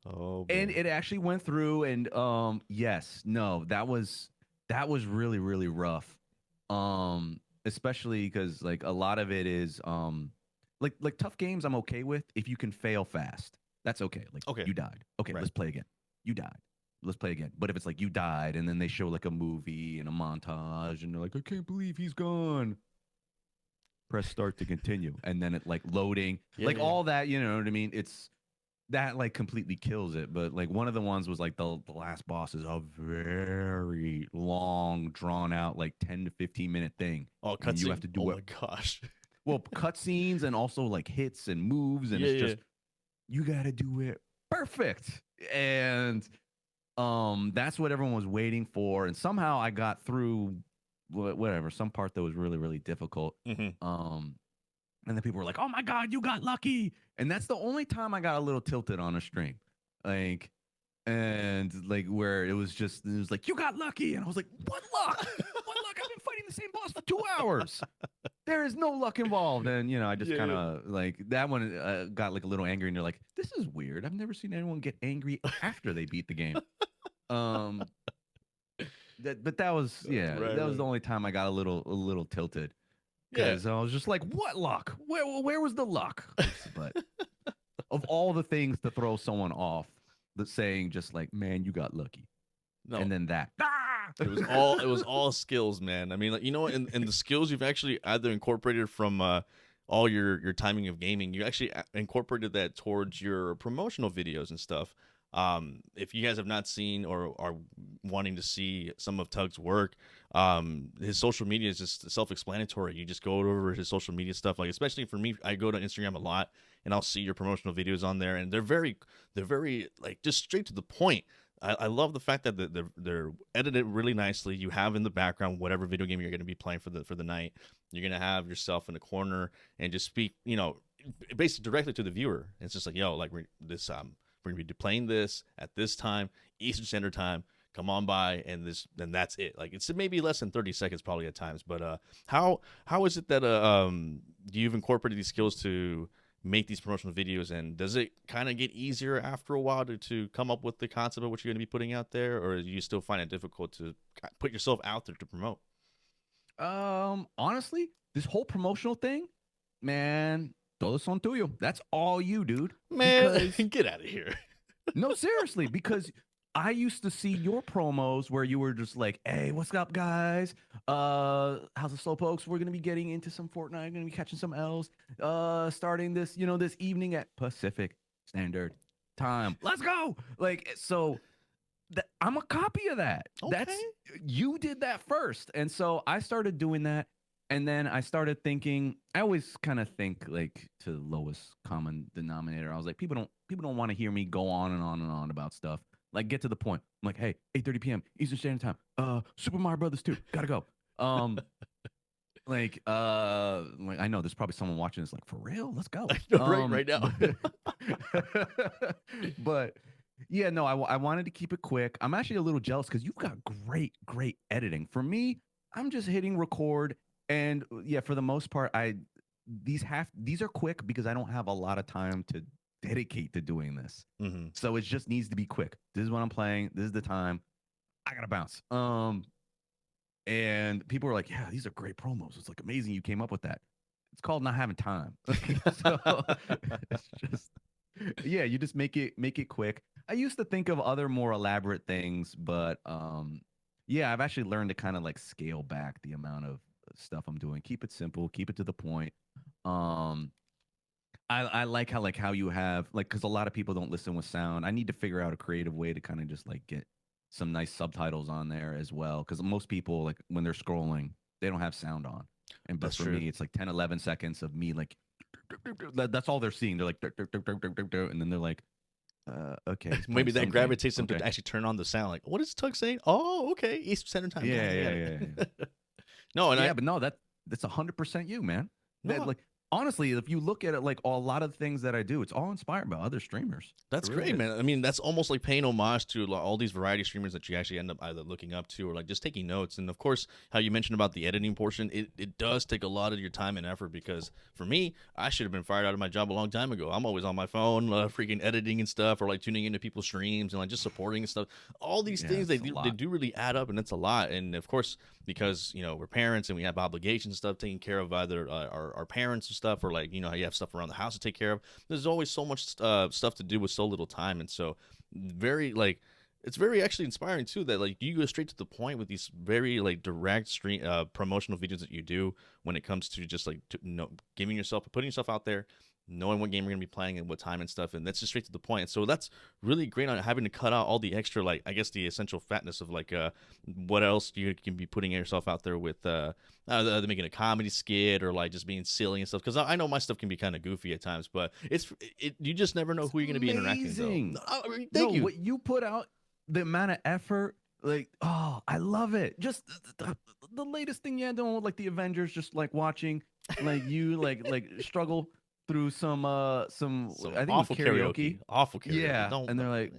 Oh, and it actually went through, and that was really really rough. Especially because like a lot of it is like tough games I'm okay with if you can fail fast. That's okay. Like, okay, you died. Okay, let's play again. You died. Let's play again. But if it's like you died and then they show like a movie and a montage and they're like, I can't believe he's gone. Press start to continue. And then it like loading. All that, you know what I mean? It's that like completely kills it. But like one of the ones was like the last boss is a very long, drawn out, like 10 to 15-minute thing. Oh, and you have to do it. Oh my gosh. Well, cutscenes and also like hits and moves, and it's just you gotta do it perfect. And that's what everyone was waiting for. And somehow I got through whatever, some part that was really, really difficult. And then people were like, "Oh my God, you got lucky!" And that's the only time I got a little tilted on a stream, like, and like where it was like, "You got lucky," and I was like, "What luck? What luck? I've been fighting the same boss for 2 hours. There is no luck involved." And I just kind of like that one got like a little angry, and you're like, "This is weird. I've never seen anyone get angry after they beat the game." But that was that was the only time I got a little tilted. Because I was just like, what luck? Where was the luck? But of all the things to throw someone off, the saying just like, man, you got lucky. No. And then that. It was all skills, man. I mean, like, and the skills you've actually either incorporated from all your timing of gaming, you actually incorporated that towards your promotional videos and stuff. If you guys have not seen or are wanting to see some of Tugg's work, his social media is just self-explanatory. You just go over his social media stuff. Like, especially for me, I go to Instagram a lot and I'll see your promotional videos on there, and they're very like just straight to the point. I love the fact that they're edited really nicely. You have in the background whatever video game you're going to be playing for the night. You're going to have yourself in a corner and just speak, basically directly to the viewer. It's just like, like we're going to be playing this at this time, Eastern Standard Time. Come on by, and that's it. Like, it's maybe less than 30 seconds probably at times. But how is it that you've incorporated these skills to make these promotional videos, and does it kind of get easier after a while to come up with the concept of what you're going to be putting out there, or do you still find it difficult to put yourself out there to promote? Honestly, this whole promotional thing, man, todo son tuyo. That's all you, dude. Man, get out of here. No, seriously, because I used to see your promos where you were just like, "Hey, what's up, guys? How's the Slowpokes? We're gonna be getting into some Fortnite. Gonna be catching some L's. Starting this, this evening at Pacific Standard Time. Let's go!" Like, so I'm a copy of that. Okay. You did that first, and so I started doing that, and then I started thinking. I always kind of think like to the lowest common denominator. I was like, people don't want to hear me go on and on and on about stuff. Like, get to the point. I'm like, hey, 8:30 p.m. Eastern Standard Time. Super Mario Brothers 2. Gotta go. Like I know there's probably someone watching this like, for real? Let's go. right now. But yeah, no, I wanted to keep it quick. I'm actually a little jealous because you've got great editing. For me, I'm just hitting record, and yeah, for the most part, these are quick because I don't have a lot of time to dedicate to doing this. Mm-hmm. So it just needs to be quick. This is what I'm playing. This is the time. I gotta bounce. And people are like, yeah, these are great promos. It's like amazing you came up with that. It's called not having time. So it's just, yeah, you just make it quick. I used to think of other more elaborate things, but yeah, I've actually learned to kind of like scale back the amount of stuff I'm doing. Keep it simple, keep it to the point. I like how you have like, because a lot of people don't listen with sound. I need to figure out a creative way to kind of just like get some nice subtitles on there as well, because most people, like when they're scrolling, they don't have sound on. But for me, it's like 10, 11 seconds of me like, that's all they're seeing. They're like, and then they're like, okay. Maybe that gravitates them to actually turn on the sound. Like, what is Tugg saying? Oh, okay, Eastern Standard Time. Yeah. No, and but no, that's 100% you, man. No. That, like, honestly, if you look at it, like a lot of things that I do, it's all inspired by other streamers. That's great, man. I mean, that's almost like paying homage to all these variety streamers that you actually end up either looking up to or like just taking notes. And of course, how you mentioned about the editing portion, it does take a lot of your time and effort, because for me, I should have been fired out of my job a long time ago. I'm always on my phone, freaking editing and stuff, or like tuning into people's streams and like just supporting and stuff. All these things, they do really add up, and it's a lot. And of course, because we're parents and we have obligations and stuff, taking care of either our parents and stuff, or like you have stuff around the house to take care of. There's always so much stuff to do with so little time, and so it's very actually inspiring too that like you go straight to the point with these very like direct stream promotional videos that you do when it comes to just like putting yourself out there, knowing what game you're gonna be playing and what time and stuff, and that's just straight to the point. And so that's really great on having to cut out all the extra, like I guess the essential fatness of like what else you can be putting yourself out there with making a comedy skit or like just being silly and stuff. Because I know my stuff can be kind of goofy at times, but you just never know who you're gonna be interacting with. Thank you. What you put out, the amount of effort, like, oh, I love it. Just the latest thing you had doing with like the Avengers, just like watching like you like struggle through some I think awful karaoke. Awful karaoke. Yeah. And they're like,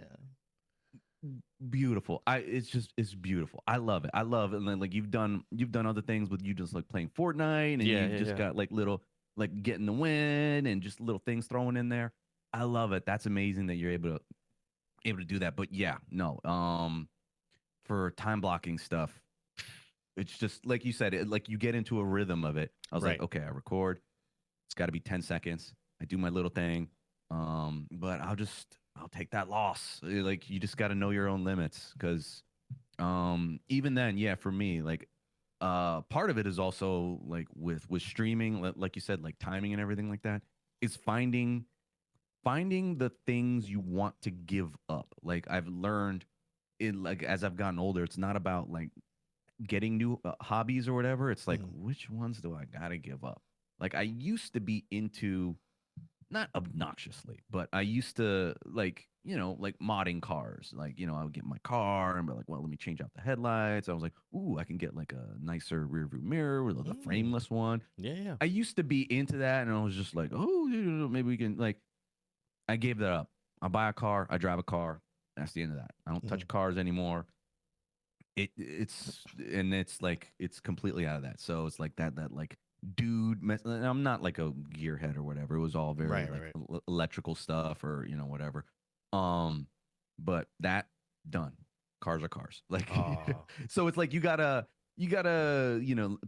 beautiful. It's beautiful. I love it. And then like you've done other things with you just like playing Fortnite, and you just got like little like getting the win and just little things thrown in there. I love it. That's amazing that you're able to do that. But yeah, no. For time blocking stuff, it's just like you said, like you get into a rhythm of it. I was like, okay, I record. It's got to be 10 seconds. I do my little thing. But I'll take that loss. Like, you just got to know your own limits, because even then, yeah, for me, like part of it is also like with streaming, like you said, like timing and everything like that, is finding the things you want to give up. Like, I've learned like as I've gotten older, it's not about like getting new hobbies or whatever. It's like, which ones do I got to give up? Like, I used to be into, not obnoxiously, but I used to like modding cars. Like, I would get my car and be like, well, let me change out the headlights. I was like, ooh, I can get like a nicer rear view mirror with the frameless one. Yeah. I used to be into that, and I was just like, oh, maybe we can, like, I gave that up. I buy a car, I drive a car. That's the end of that. I don't touch cars anymore. It's like, it's completely out of that. So it's like that like dude I'm not like a gearhead or whatever. It was all very electrical stuff or whatever. But that done. Cars are cars. Like, so it's like you gotta you gotta,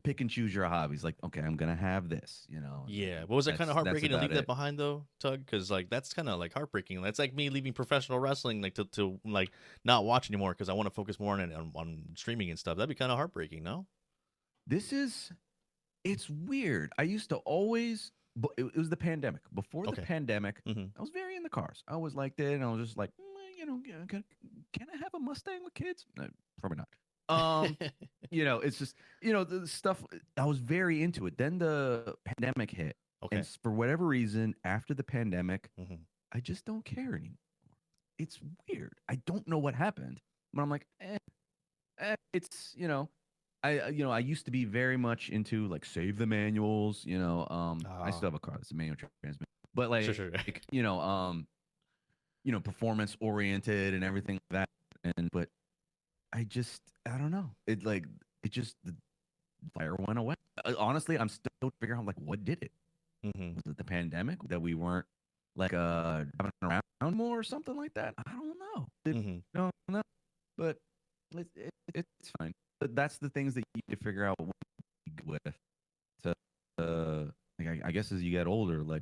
pick and choose your hobbies. Like, okay, I'm gonna have this, Yeah. What was that kind of that's heartbreaking to about leave that it. behind though, Tug? Because like that's kind of like heartbreaking. That's like me leaving professional wrestling, like to like not watch anymore because I want to focus more on streaming and stuff. That'd be kind of heartbreaking, no? This is, it's weird. I used to always, but it was the pandemic. Before the Okay. pandemic, Hmm. I was very into cars. I always liked it, and I was just like, can I have a Mustang with kids? No, probably not. It's just, the stuff. I was very into it. Then the pandemic hit, and Okay. for whatever reason, after the pandemic, Hmm. I just don't care anymore. It's weird. I don't know what happened, but I'm like, it's I used to be very much into like save the manuals. I Ah, still have a car that's a manual transmission, but sure, sure. performance oriented and everything like that. And but I don't know. It just the fire went away. Honestly, I'm still figuring out like what did it. Hmm. Was it the pandemic that we weren't like driving around more or something like that? I don't know. Hmm. No, but it's fine. But that's the things that you need to figure out what you go with. To I guess as you get older, like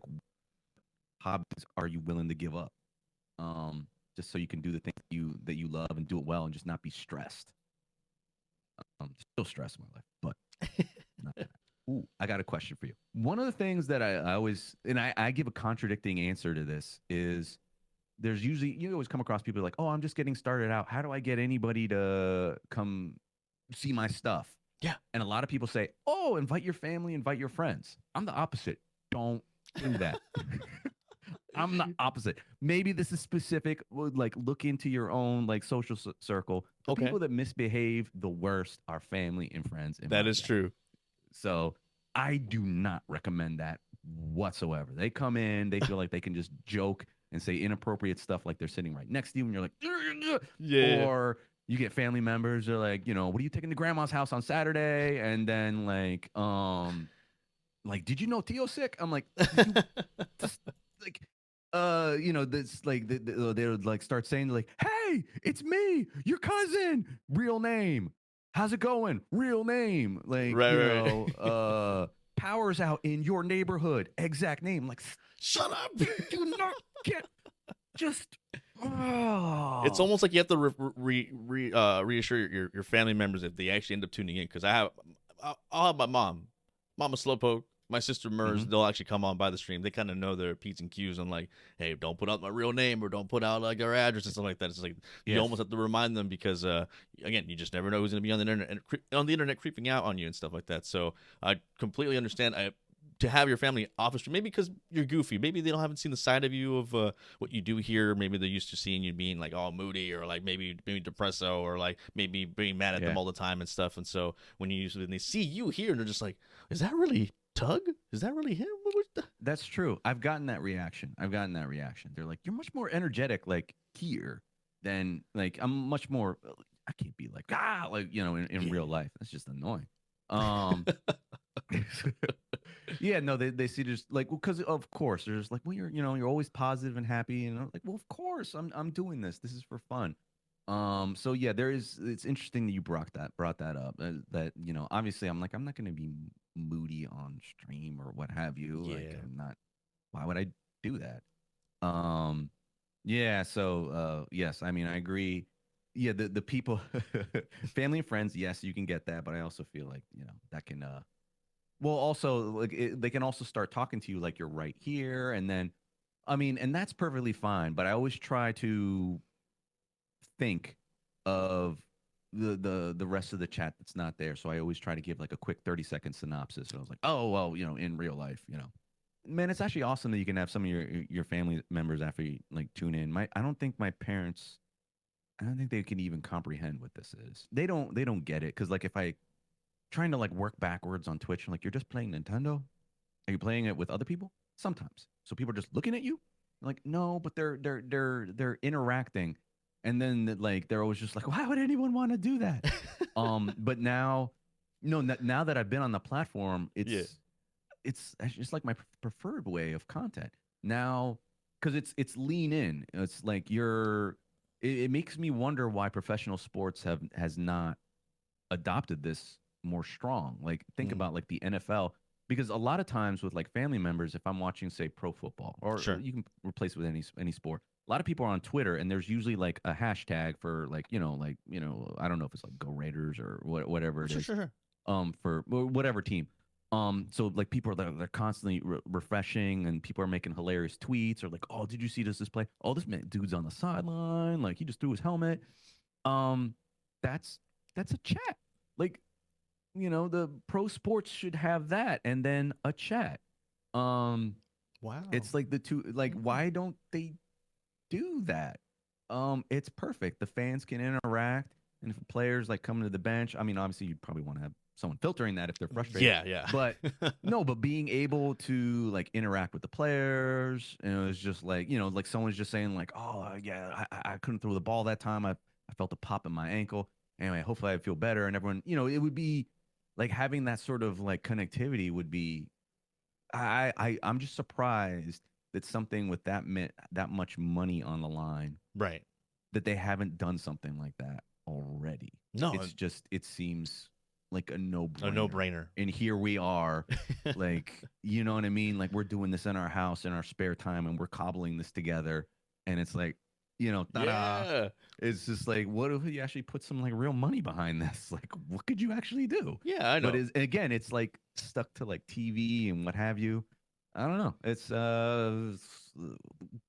hobbies are you willing to give up? Just so you can do the things that you love and do it well and just not be stressed. Still stressed in my life, but not that. Ooh, I got a question for you. One of the things that I always, and I give a contradicting answer to this, is there's usually, you always come across people like, oh, I'm just getting started out. How do I get anybody to come see my stuff? Yeah. And a lot of people say, oh, invite your family, invite your friends. I'm the opposite. Don't do that. I'm the opposite. Maybe this is specific. Like, look into your own like social circle. The Okay. people that misbehave the worst are family and friends, in That my is opinion. true. So I do not recommend that whatsoever. They come in, they feel like they can just joke and say inappropriate stuff like they're sitting right next to you, and you're like, Yeah. or you get family members, they're like, what are you taking to grandma's house on Saturday? And then like, did you know Tio's sick? I'm like, you just like this like they would like start saying like, hey, it's me, your cousin, real name, how's it going, real name, like, Right, powers out in your neighborhood, exact name, like, Shut up. do not get just It's oh. almost like you have to reassure your family members if they actually end up tuning in. Because I'll have my mom, Mama Slowpoke, my sister Mers. Mhm. They'll actually come on by the stream. They kind of know their p's and q's on like, hey, don't put out my real name or don't put out like our address and stuff like that. It's like you Yes. almost have to remind them because again, you just never know who's going to be on the internet and on the internet creeping out on you and stuff like that. So I completely understand. To have your family off stream, maybe because you're goofy, maybe they haven't seen the side of you of what you do here. Maybe they're used to seeing you being like all moody or like maybe depresso or like maybe being mad at them Yeah. all the time and stuff. And so when they see you here, they're just like, "Is that really Tugg? Is that really him?" What was the-" That's true. I've gotten that reaction. They're like, you're much more energetic, like here, than like I'm much more. I can't be like like in real life. That's just annoying. Um, yeah, no, they see just like, well, because of course they're just like, well, you're always positive and happy, and I'm like, well, of course I'm doing this. This is for fun. So yeah, it's interesting that you brought that up. That obviously I'm not going to be moody on stream or what have you. Like, Yeah. I'm not. Why would I do that? Um, yeah. So yes, I mean I agree. Yeah, the people, family and friends. Yes, you can get that, but I also feel like that can well, also like they can also start talking to you like you're right here, and then I mean, and that's perfectly fine. But I always try to think of the rest of the chat that's not there. So I always try to give like a quick 30-second synopsis. And I was like, oh well, in real life, man, it's actually awesome that you can have some of your family members after you like tune in. I don't think my parents. I don't think they can even comprehend what this is. They don't get it because like if I trying to like work backwards on Twitch, like you're just playing Nintendo. Are you playing it with other people? Sometimes. So people are just looking at you. Like, no, but they're interacting. And then like they're always just like, why would anyone want to do that? But now, no, now that I've been on the platform, Yeah. it's just like my preferred way of content. Now, because it's lean in. It's like it makes me wonder why professional sports has not adopted this more strong. Like think about like the NFL, because a lot of times with like family members, if I'm watching say pro football, or Sure. you can replace it with any sport. A lot of people are on Twitter, and there's usually like a hashtag for like I don't know if it's like Go Raiders or whatever it is. Sure. For whatever team. So like people are they're constantly refreshing, and people are making hilarious tweets, or like, oh, did you see this play? Oh, this man dude's on the sideline, like he just threw his helmet. That's a chat. Like, the pro sports should have that, and then a chat. Wow. It's like the two. Like, why don't they do that? It's perfect. The fans can interact, and if players like coming to the bench, I mean, obviously you probably want to have someone filtering that if they're frustrated. Yeah. But no, but being able to like interact with the players, it's just like, like someone's just saying like, oh yeah, I couldn't throw the ball that time. I felt a pop in my ankle. Anyway, hopefully I feel better. And everyone, it would be like having that sort of like connectivity would be. I'm just surprised that something with that much money on the line, right, that they haven't done something like that already. No, it's just, it seems like a no-brainer. A no-brainer. And here we are, like, you know what I mean? Like, we're doing this in our house in our spare time, and we're cobbling this together. And it's like, ta-da. Yeah. It's just like, what if you actually put some like real money behind this? Like, what could you actually do? Yeah, I know. But again, it's like stuck to like TV and what have you. I don't know. It's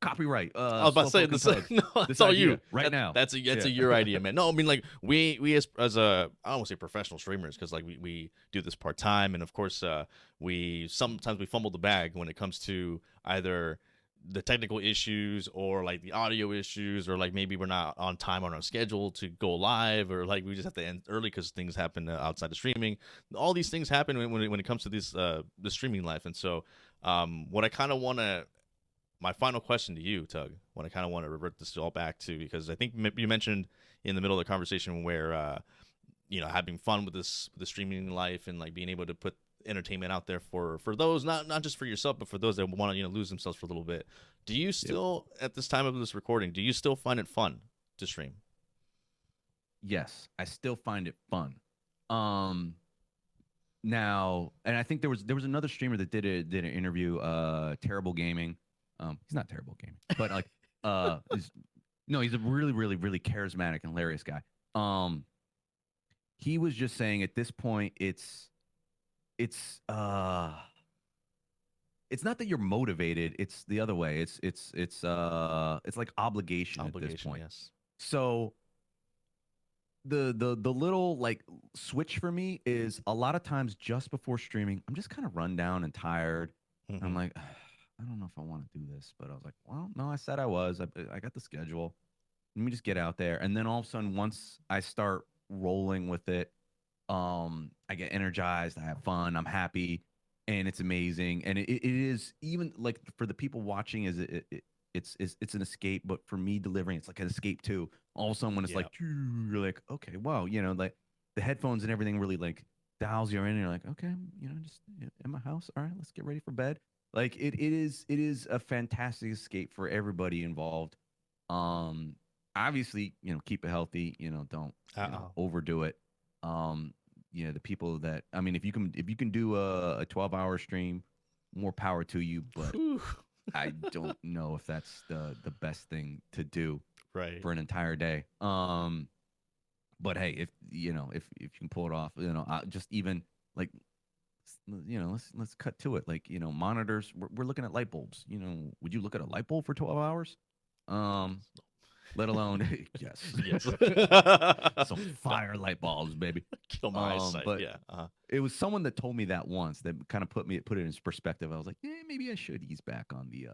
copyright. I was about to say this. No, it's all you right now. That's a your idea, man. No, I mean like we as a I don't want to say professional streamers, because like we do this part time, and of course we sometimes fumble the bag when it comes to either the technical issues or like the audio issues, or like maybe we're not on time on our schedule to go live, or like we just have to end early because things happen outside of streaming. All these things happen when it comes to this the streaming life. And so what I kind of want to, my final question to you, Tugg, what I kind of want to revert this all back to, because I think you mentioned in the middle of the conversation where having fun with the streaming life, and like being able to put entertainment out there for those, not just for yourself, but for those that want to lose themselves for a little bit. Do you still, at this time of this recording, do you still find it fun to stream? Yes, I still find it fun. Now, and I think there was another streamer that did an interview, Terrible Gaming. He's not Terrible Gaming, but like he's a really, really, really charismatic and hilarious guy. He was just saying at this point it's not that you're motivated, it's the other way. It's like obligation at this point. Yes. So the little like switch for me is a lot of times just before streaming, I'm just kind of run down and tired. Mm-hmm. I'm like, I don't know if I want to do this, but I was like, well, no, I said I was. I got the schedule. Let me just get out there. And then all of a sudden, once I start rolling with it, I get energized. I have fun. I'm happy, and it's amazing. And it is, even like for the people watching, it's an escape. But for me delivering, it's like an escape too. All of a sudden, when it's like you're like, okay, wow, like the headphones and everything really like dials you in. And you're like, okay, just in my house. All right, let's get ready for bed. Like it is a fantastic escape for everybody involved. Obviously, keep it healthy. Don't overdo it. The people that, I mean, if you can do a 12-hour stream, more power to you. But I don't know if that's the best thing to do for an entire day. But hey, if you can pull it off, just even like, let's cut to it. Like, monitors, we're looking at light bulbs. Would you look at a light bulb for 12 hours? Let alone yes. Some fire light bulbs, baby. Kill my eyesight. But it was someone that told me that once, that kind of put it in perspective. I was like, maybe I should ease back on the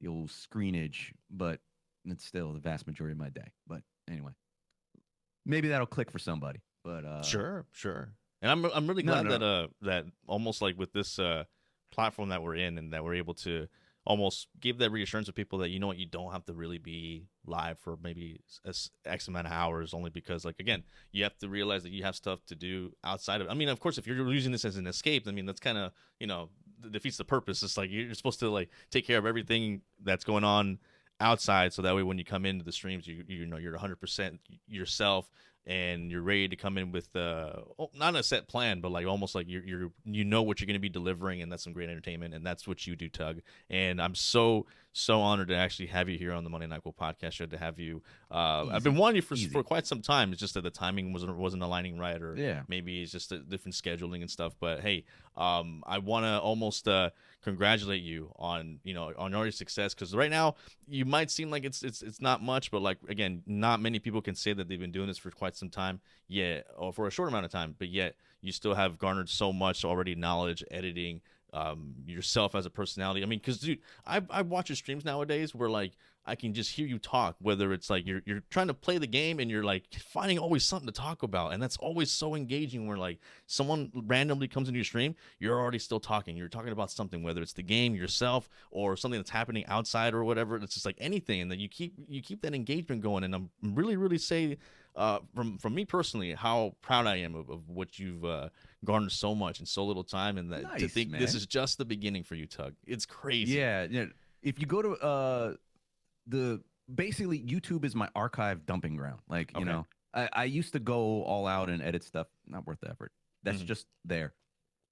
old screenage, but it's still the vast majority of my day. But anyway, maybe that'll click for somebody. But sure. And I'm really glad that almost like with this platform that we're in, and that we're able to almost give that reassurance to people that, you don't have to really be live for maybe X amount of hours, only because, like, again, you have to realize that you have stuff to do outside of, I mean, of course, if you're using this as an escape, I mean, that's kind of, defeats the purpose. It's like you're supposed to like take care of everything that's going on outside, so that way when you come into the streams, you're 100% yourself, and you're ready to come in with not a set plan, but like almost like you know what you're going to be delivering, and that's some great entertainment, and that's what you do, Tugg. And I'm so honored to actually have you here on the Monday Nyquil Podcast show. To have you, I've been wanting you for quite some time. It's just that the timing wasn't aligning right, or maybe it's just a different scheduling and stuff. But hey, I want to almost congratulate you on on your success, because right now you might seem like it's not much, but like again, not many people can say that they've been doing this for quite some time, or for a short amount of time, but yet you still have garnered so much already knowledge, editing, yourself as a personality. I mean, because dude, I watch your streams nowadays where like I can just hear you talk, whether it's like you're trying to play the game and you're like finding always something to talk about, and that's always so engaging. Where like someone randomly comes into your stream, you're already still talking. You're talking about something, whether it's the game, yourself, or something that's happening outside or whatever. It's just like anything, and then you keep that engagement going. And I'm really say, from me personally, how proud I am of what you've garnered so much in so little time, and that to think this is just the beginning for you, Tugg. It's crazy. Yeah. If you go to basically YouTube is my archive dumping ground. Like, you know, I used to go all out and edit stuff. Not worth the effort. That's just there.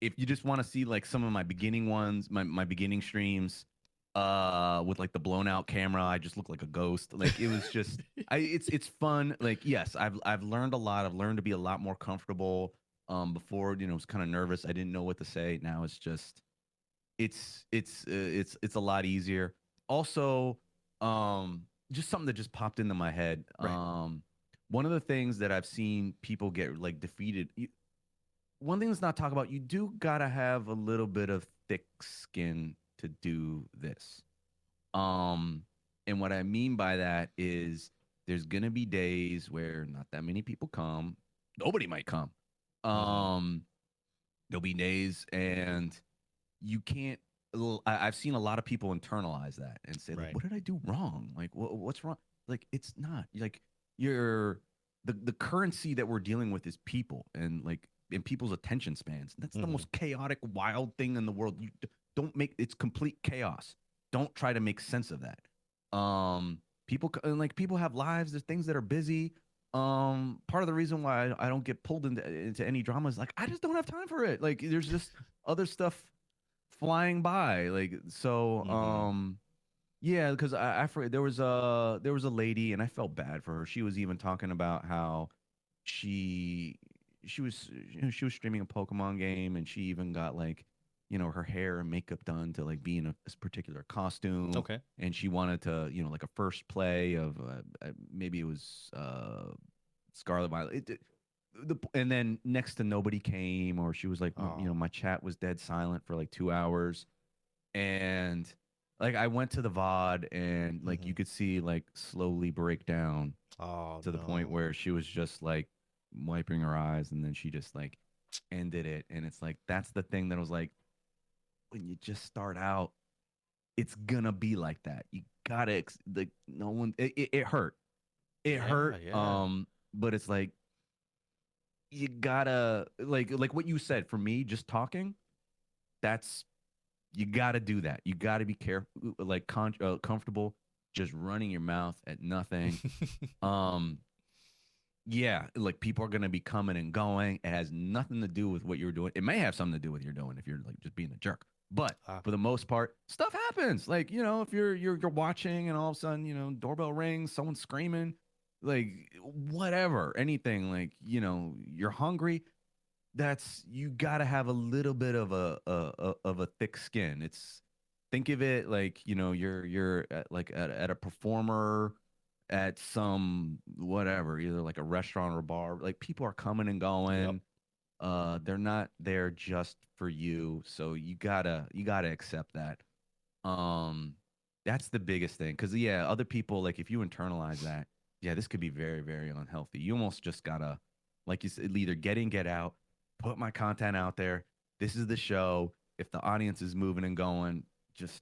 If you just want to see like some of my beginning ones, my beginning streams, with like the blown out camera, I just look like a ghost. Like it was just, it's fun. Like, yes, I've learned a lot. I've learned to be a lot more comfortable. Before, I was kind of nervous. I didn't know what to say. Now it's just, it's a lot easier. Also, just something that just popped into my head. Right. One of the things that I've seen people get like defeated. One thing that's not talked about, you do gotta have a little bit of thick skin to do this. And what I mean by that is there's gonna be days where not that many people come. Nobody might come. There'll be days and you can't. I've seen a lot of people internalize that and say, like, what did I do wrong? Like, what's wrong? Like, it's not like the currency that we're dealing with is people, and like in people's attention spans. That's the most chaotic, wild thing in the world. You don't make it's complete chaos. Don't try to make sense of that. People have lives. There's things that are busy. Part of the reason why I don't get pulled into any drama is like I just don't have time for it. Like there's just other stuff flying by. Like so yeah, because I there was a lady and I felt bad for her. She was even talking about how she was streaming a Pokemon game, and she even got like her hair and makeup done to like be in a particular costume. Okay. And she wanted to, like a first play of maybe it was Scarlet Violet. And then next to nobody came, or she was like, my chat was dead silent for like 2 hours. And like I went to the VOD and like you could see like slowly break down to the point where she was just like wiping her eyes, and then she just like ended it. And it's like that's the thing that was like, when you just start out, it's gonna be like that. You gotta like no one. It hurt. It hurt. Yeah. But it's like you gotta like what you said. For me, just talking, that's you gotta do that. You gotta be careful, like comfortable, just running your mouth at nothing. Yeah, like people are gonna be coming and going. It has nothing to do with what you're doing. It may have something to do with what you're doing if you're like just being a jerk. But for the most part, stuff happens. Like, if you're watching and all of a sudden, doorbell rings, someone's screaming, like whatever, anything, like, you're hungry. You gotta have a little bit of a thick skin. Think of it like, you're at a performer at some whatever, either like a restaurant or a bar. Like people are coming and going. They're not there just for you, so you gotta accept that. That's the biggest thing, because other people, like if you internalize that, this could be very, very unhealthy. You almost just gotta, like you said, either get in, get out, put my content out there. This is the show. If the audience is moving and going, just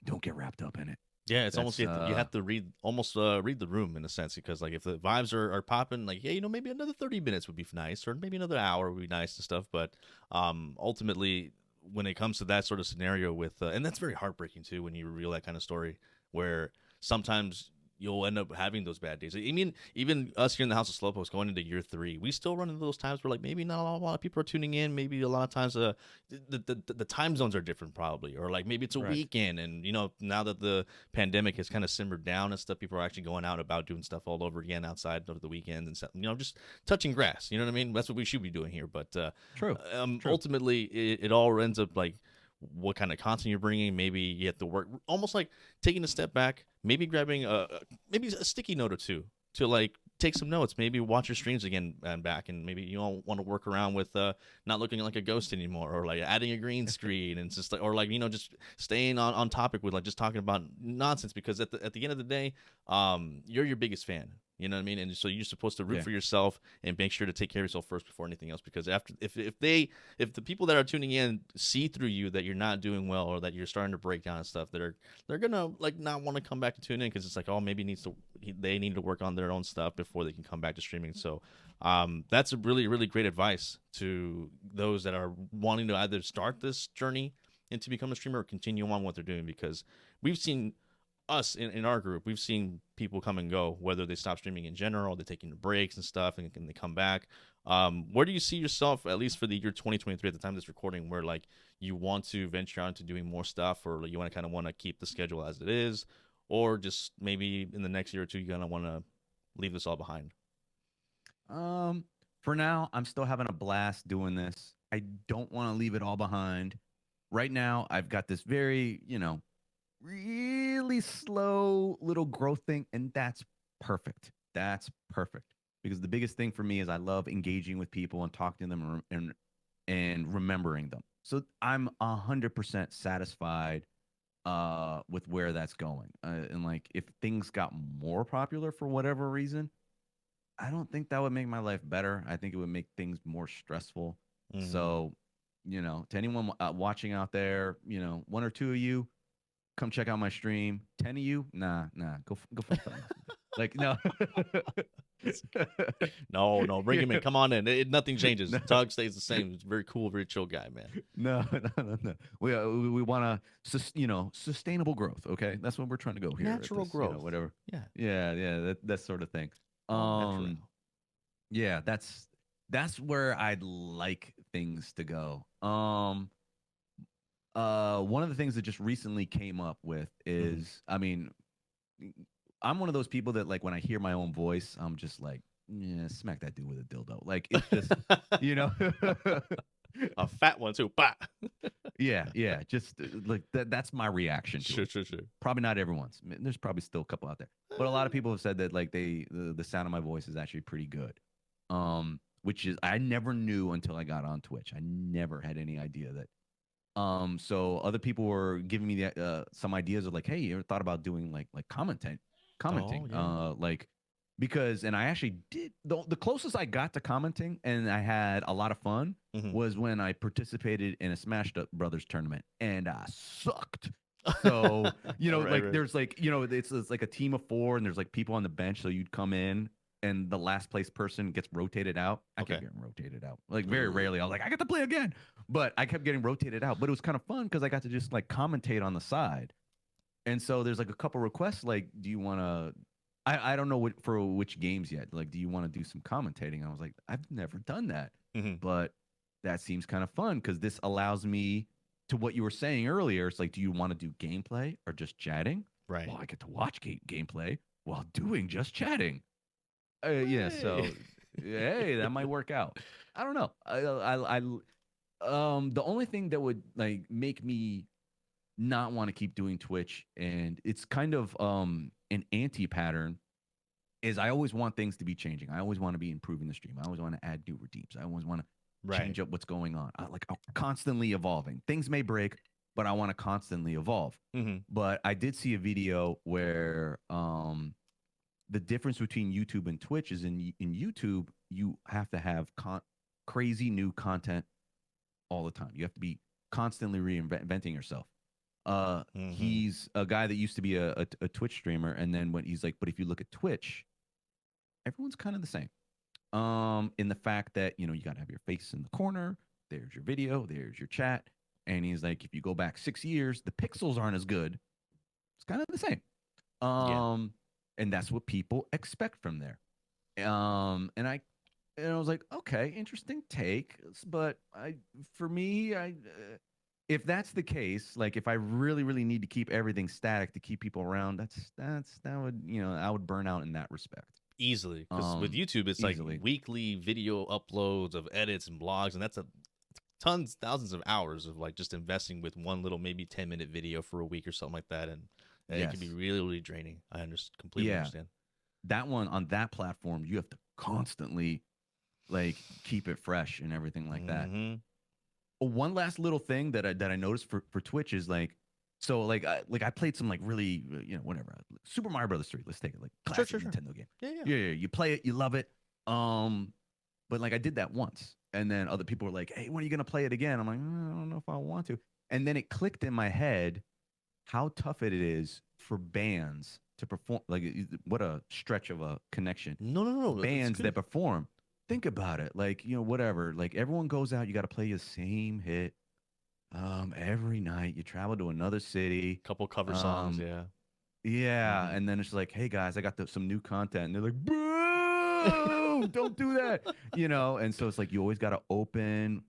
don't get wrapped up in it. Yeah, it's almost you have to read the room in a sense, because like if the vibes are popping, like maybe another 30 minutes would be nice, or maybe another hour would be nice and stuff. But ultimately, when it comes to that sort of scenario with and that's very heartbreaking too when you reveal that kind of story, where sometimes you'll end up having those bad days. I mean, even us here in the House of Slowpokes going into year 3, we still run into those times where like maybe not a lot of people are tuning in. Maybe a lot of times the time zones are different probably, or like maybe it's a weekend, and now that the pandemic has kind of simmered down and stuff, people are actually going out about doing stuff all over again outside of the weekends and stuff. Just touching grass. You know what I mean? That's what we should be doing here. But True. Ultimately, it all ends up like what kind of content you're bringing. Maybe you have to work almost like taking a step back, maybe grabbing maybe a sticky note or two to like take some notes, maybe watch your streams again and back, and maybe you don't want to work around with not looking like a ghost anymore, or like adding a green screen and just like, or like just staying on topic with like just talking about nonsense, because at the end of the day, you're your biggest fan. You know what I mean? And so you're supposed to root for yourself and make sure to take care of yourself first before anything else. Because if the people that are tuning in see through you that you're not doing well, or that you're starting to break down and stuff, they're gonna like not want to come back to tune in, because it's like, oh, maybe they need to work on their own stuff before they can come back to streaming. So that's a really, really great advice to those that are wanting to either start this journey into become a streamer or continue on what they're doing, because we've seen us in our group, we've seen people come and go, whether they stop streaming in general, they're taking breaks and stuff, and they come back. Where do you see yourself, at least for the year 2023 at the time of this recording, where like you want to venture on to doing more stuff, or you want to keep the schedule as it is, or just maybe in the next year or two you're gonna want to leave this all behind? For now, I'm still having a blast doing this. I don't want to leave it all behind. Right now, I've got this very, really slow little growth thing, and that's perfect. That's perfect, because the biggest thing for me is I love engaging with people and talking to them and remembering them. So I'm 100% satisfied with where that's going. And like, if things got more popular for whatever reason, I don't think that would make my life better. I think it would make things more stressful. So, to anyone watching out there, one or two of you, come check out my stream. 10 of you, nah, go fuck them. Like, no. no, bring him in. Come on in. Nothing changes. No. Tugg stays the same. He's a very cool, very chill guy, man. No. We want sustainable growth. Okay, that's what we're trying to go here. Natural growth, whatever. Yeah. That sort of thing. Yeah, that's where I'd like things to go. One of the things that just recently came up with is, I mean, I'm one of those people that like when I hear my own voice, I'm just like, yeah, smack that dude with a dildo. Like, it's just, a fat one too. Bah. yeah. Just like that's my reaction to it. Sure. Probably not everyone's. There's probably still a couple out there, but a lot of people have said that like the sound of my voice is actually pretty good. Which is I never knew until I got on Twitch. I never had any idea that. So other people were giving me some ideas of like, hey, you ever thought about doing like commenting? Like, because, and I actually did, the closest I got to commenting and I had a lot of fun was when I participated in a Smash Brothers tournament, and I sucked. So, there's like, it's like a team of 4 and there's like people on the bench. So you'd come in and the last place person gets rotated out. I kept getting rotated out. Like, very rarely. I was like, I got to play again. But I kept getting rotated out. But it was kind of fun because I got to just like commentate on the side. And so there's like a couple requests, like, do you want to, I don't know for which games yet. Like, do you want to do some commentating? And I was like, I've never done that. But that seems kind of fun because this allows me to what you were saying earlier. It's like, do you want to do gameplay or just chatting? Right. Well, I get to watch gameplay while doing just chatting. Yeah, so hey, that might work out. I don't know. The only thing that would like make me not want to keep doing Twitch, and it's kind of an anti-pattern, is I always want things to be changing. I always want to be improving the stream. I always want to add new redeems. I always want to change up what's going on. I'm constantly evolving. Things may break, but I want to constantly evolve. But I did see a video where the difference between YouTube and Twitch is in YouTube, you have to have crazy new content all the time. You have to be constantly reinventing yourself. He's a guy that used to be a Twitch streamer, and then when he's like, but if you look at Twitch, everyone's kind of the same. In the fact that, you got to have your face in the corner. There's your video. There's your chat. And he's like, if you go back 6 years, the pixels aren't as good. It's kind of the same. and that's what people expect from there. And I was like, okay, interesting take, but for me, if that's the case, like if I really, really need to keep everything static to keep people around, that would, I would burn out in that respect. Easily, because with YouTube, it's easily. like weekly video uploads of edits and blogs, and that's thousands of hours of like just investing with one little maybe 10-minute video for a week or something like that, and it can be really, really draining. I completely understand. That one on that platform, you have to constantly like keep it fresh and everything like that. One last little thing that I noticed for Twitch is like, so like I played some like really whatever Super Mario Brothers 3. Let's take it, like classic Nintendo game. Yeah. You play it, you love it. But like I did that once, and then other people were like, "Hey, when are you gonna play it again?" I'm like, I don't know if I want to. And then it clicked in my head how tough it is for bands to perform. Like, what a stretch of a connection. No. Bands that perform. Think about it. Like, whatever. Like, everyone goes out. You got to play the same hit every night. You travel to another city. Couple cover songs, yeah. Yeah, and then it's like, hey, guys, I got some new content. And they're like, boo, don't do that. And so it's like you always got to open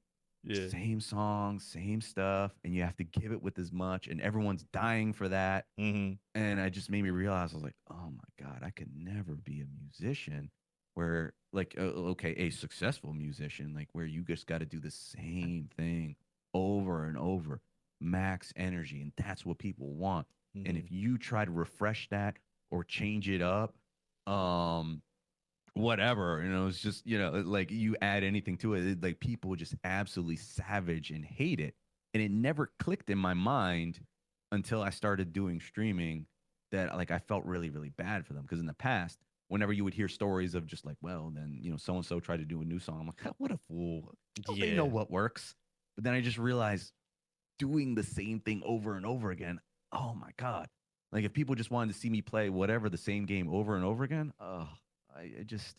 same song, same stuff, and you have to give it with as much, and everyone's dying for that. And it just made me realize, I was like, oh my God, I could never be a musician where like, okay, a successful musician, like where you just got to do the same thing over and over, max energy. And that's what people want. And if you try to refresh that or change it up, whatever, it's just, like you add anything to it, like people just absolutely savage and hate it. And it never clicked in my mind until I started doing streaming that like I felt really, really bad for them. Because in the past, whenever you would hear stories of just like, well, then, so-and-so tried to do a new song, I'm like, what a fool. Don't they know what works? But then I just realized doing the same thing over and over again, oh my God. Like if people just wanted to see me play whatever the same game over and over again, I just,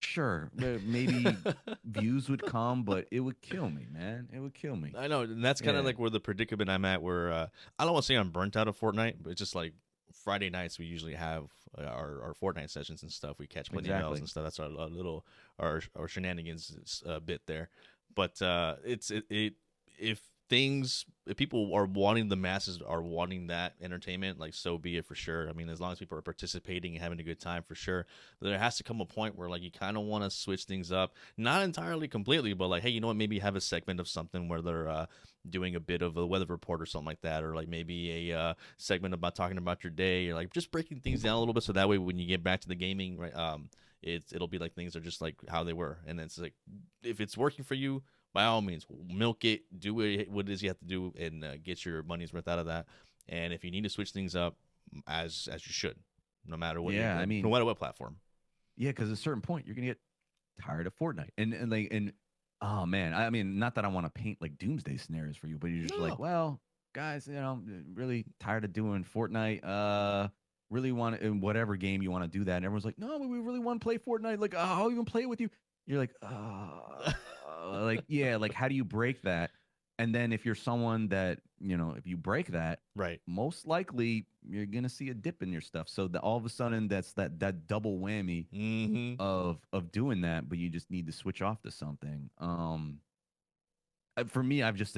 sure, maybe views would come, but it would kill me, man. It would kill me. I know, and that's kind of like where the predicament I'm at, where I don't want to say I'm burnt out of Fortnite, but it's just like Friday nights we usually have our Fortnite sessions and stuff. We catch plenty of bells and stuff. That's our little our shenanigans bit there. But if people are wanting, the masses are wanting that entertainment, like, so be it, for sure. I mean, as long as people are participating and having a good time, for sure. There has to come a point where like you kind of want to switch things up, not entirely completely, but like, hey, you know what, maybe have a segment of something where they're doing a bit of a weather report or something like that, or like maybe a segment about talking about your day, or like just breaking things down a little bit, so that way when you get back to the gaming, right, it'll be like things are just like how they were. And it's like, if it's working for you, by all means, milk it, do what it is you have to do, and get your money's worth out of that. And if you need to switch things up, as you should, no matter what. Yeah, I mean, no matter what platform. Yeah, because at a certain point, you're gonna get tired of Fortnite, and oh man, I mean, not that I want to paint like doomsday scenarios for you, but you're just like, well, guys, really tired of doing Fortnite. Really want to, in whatever game you want to do that, and everyone's like, no, we really want to play Fortnite. Like, I'll even play it with you. You're like, like, yeah, like how do you break that? And then if you're someone that, if you break that, right, most likely you're gonna see a dip in your stuff. So that all of a sudden that's that double whammy of doing that, but you just need to switch off to something. For me, I've just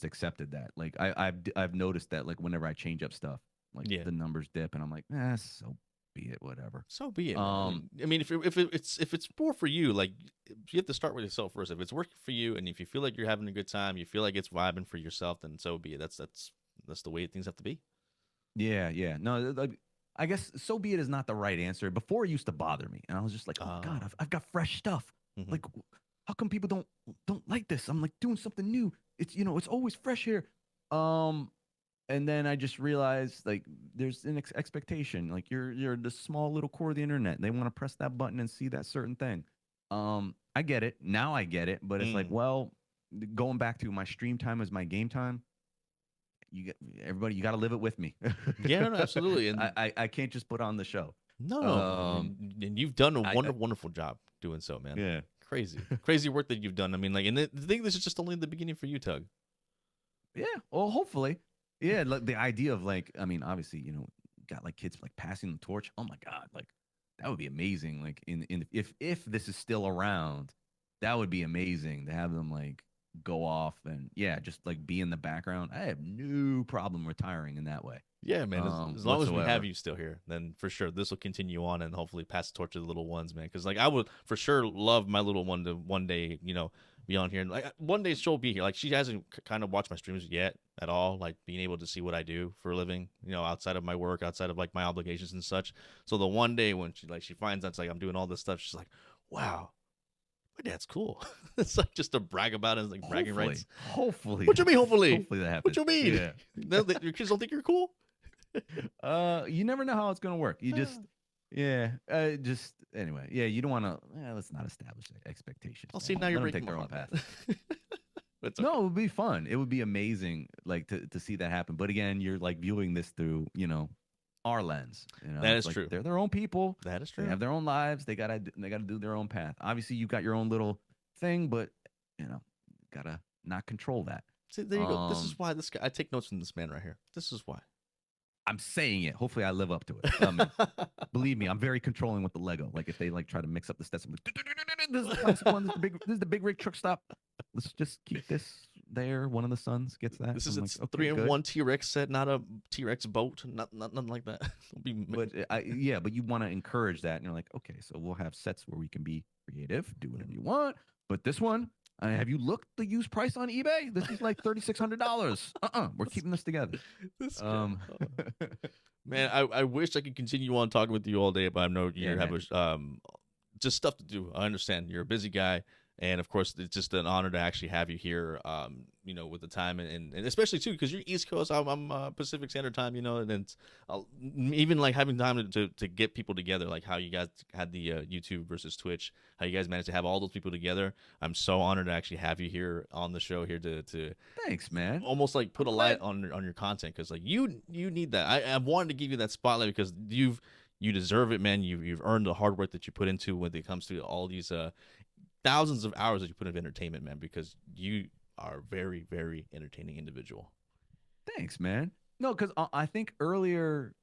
accepted that. Like I've noticed that, like whenever I change up stuff, like the numbers dip, and I'm like, so be it, whatever. So be it. I mean, if it's more for you, like you have to start with yourself first. If it's working for you, and if you feel like you're having a good time, you feel like it's vibing for yourself, then so be it. That's the way things have to be. Yeah. No, I guess so be it is not the right answer. Before it used to bother me, and I was just like, oh my God, I've got fresh stuff. Like, how come people don't like this? I'm like doing something new. It's it's always fresh here. And then I just realized, like, there's an expectation. Like, you're the small little core of the internet. They want to press that button and see that certain thing. I get it. Now I get it. But it's like, well, going back to my stream time is my game time. Everybody, you got to live it with me. Yeah, no, absolutely. And I can't just put on the show. No. And you've done a wonderful job doing so, man. Yeah. Crazy work that you've done. I mean, like, and I think this is just only the beginning for you, Tugg. Yeah. Well, hopefully. Yeah, like the idea of, like, I mean, obviously, got like kids like passing the torch. Oh my God, like that would be amazing. Like if this is still around, that would be amazing to have them like go off and just like be in the background. I have no problem retiring in that way. Yeah, man. As long as we have you still here, then for sure this will continue on and hopefully pass the torch to the little ones, man. Because like I would for sure love my little one to one day, be on here. And like one day she'll be here. Like she hasn't kind of watched my streams yet at all. Like being able to see what I do for a living, outside of my work, outside of like my obligations and such. So the one day when she finds out like I'm doing all this stuff, she's like, wow. My dad's cool. It's like just to brag about it. It's like bragging rights. Hopefully. What you mean, hopefully? Hopefully that happens. What you mean? Yeah. Your kids don't think you're cool? You never know how it's going to work. You just, anyway. Yeah, you don't want to, let's not establish expectations. I'll see now you're breaking their own path. Okay. No, it would be fun. It would be amazing, like, to see that happen. But again, you're, like, viewing this through, our lens. That is like, true. They're their own people. That is true. They have their own lives. They gotta do their own path. Obviously, you've got your own little thing, but gotta not control that. See, there you go. This is why this guy. I take notes from this man right here. This is why. I'm saying it. Hopefully, I live up to it. Believe me, I'm very controlling with the Lego. Like if they like try to mix up the stats, I'm like, this is the classic one. This is the big rig truck stop. Let's just keep this there. One of the sons gets that. This is a 3-in-1 T-Rex set, not a T-Rex boat. Nothing like that. But you want to encourage that, and you're like, okay, so we'll have sets where we can be creative, do whatever you want. But this one, have you looked the used price on eBay? This is like $3,600. We're keeping this together. Man, I wish I could continue on talking with you all day, but I know you have just stuff to do. I understand you're a busy guy. And of course, it's just an honor to actually have you here, with the time and especially too, because you're East Coast, I'm Pacific Standard Time, and it's even like having time to get people together, like how you guys had the YouTube versus Twitch, how you guys managed to have all those people together. I'm so honored to actually have you here on the show here to thanks, man. Almost like put a light on your content, because like you need that. I wanted to give you that spotlight because you deserve it, man. You've earned the hard work that you put into when it comes to all these thousands of hours that you put into entertainment, man, because you are a very, very entertaining individual. Thanks, man. No, because I think earlier,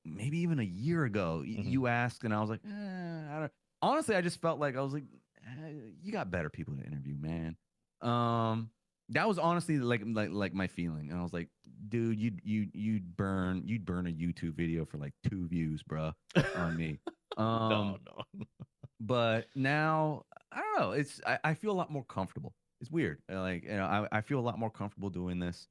maybe even a year ago, you asked, and I was like, I don't. Honestly, I just felt like I was like, you got better people to interview, man. That was honestly like my feeling, and I was like, dude, you'd burn a YouTube video for like 2 views, bro, on me. No. But now I don't know. I feel a lot more comfortable. It's weird. Like I feel a lot more comfortable doing this.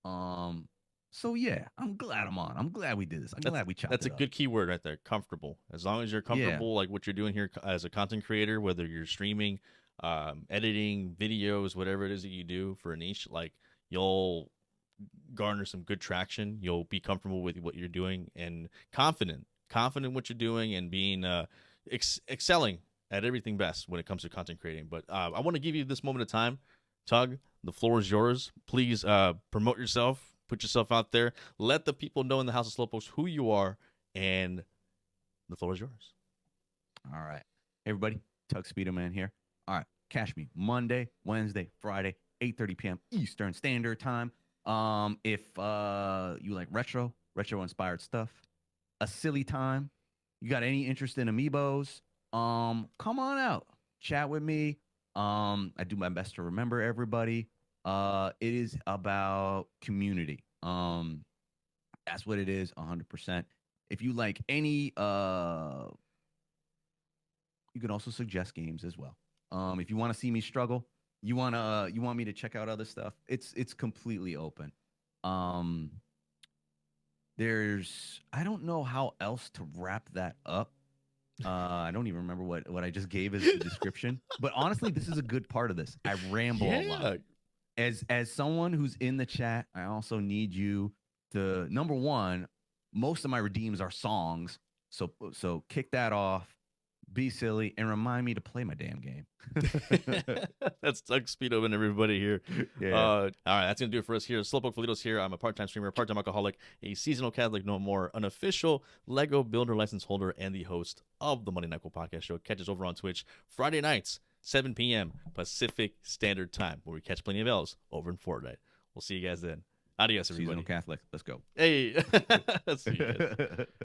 So yeah, I'm glad I'm on. I'm glad we did this. I'm glad we chopped. That's a good keyword right there. Comfortable. As long as you're comfortable, like what you're doing here as a content creator, whether you're streaming, editing videos, whatever it is that you do for a niche, like you'll garner some good traction. You'll be comfortable with what you're doing and confident in what you're doing and being excelling at everything best when it comes to content creating. But I want to give you this moment of time. Tugg, the floor is yours. Please promote yourself, put yourself out there, let the people know in the House of Slowpokes who you are, and the floor is yours. All right, everybody, Tugg Speedoman here. All right, catch me Monday, Wednesday, Friday, 8:30 p.m. Eastern Standard Time. If you like retro inspired stuff, a silly time, you got any interest in amiibos, come on out, chat with me. I do my best to remember everybody. It is about community. That's what it is, 100%. If you like any, you can also suggest games as well. If you want to see me struggle, you want me to check out other stuff, it's completely open. I don't know how else to wrap that up. I don't even remember what I just gave as the description. But honestly, this is a good part of this. I ramble a lot. As someone who's in the chat, I also need you to, number one, most of my redeems are songs. So kick that off. Be silly and remind me to play my damn game. That's Tugg Speedoman, everybody here. Yeah. All right, that's gonna do it for us here. SlowpokeFelitos here. I'm a part-time streamer, part-time alcoholic, a seasonal Catholic no more, an official Lego Builder license holder, and the host of the Monday Nyquil Podcast show. Catch us over on Twitch Friday nights, 7 p.m. Pacific Standard Time, where we catch plenty of L's over in Fortnite. We'll see you guys then. Adios, everybody. Seasonal Catholic. Let's go. Hey. See you guys.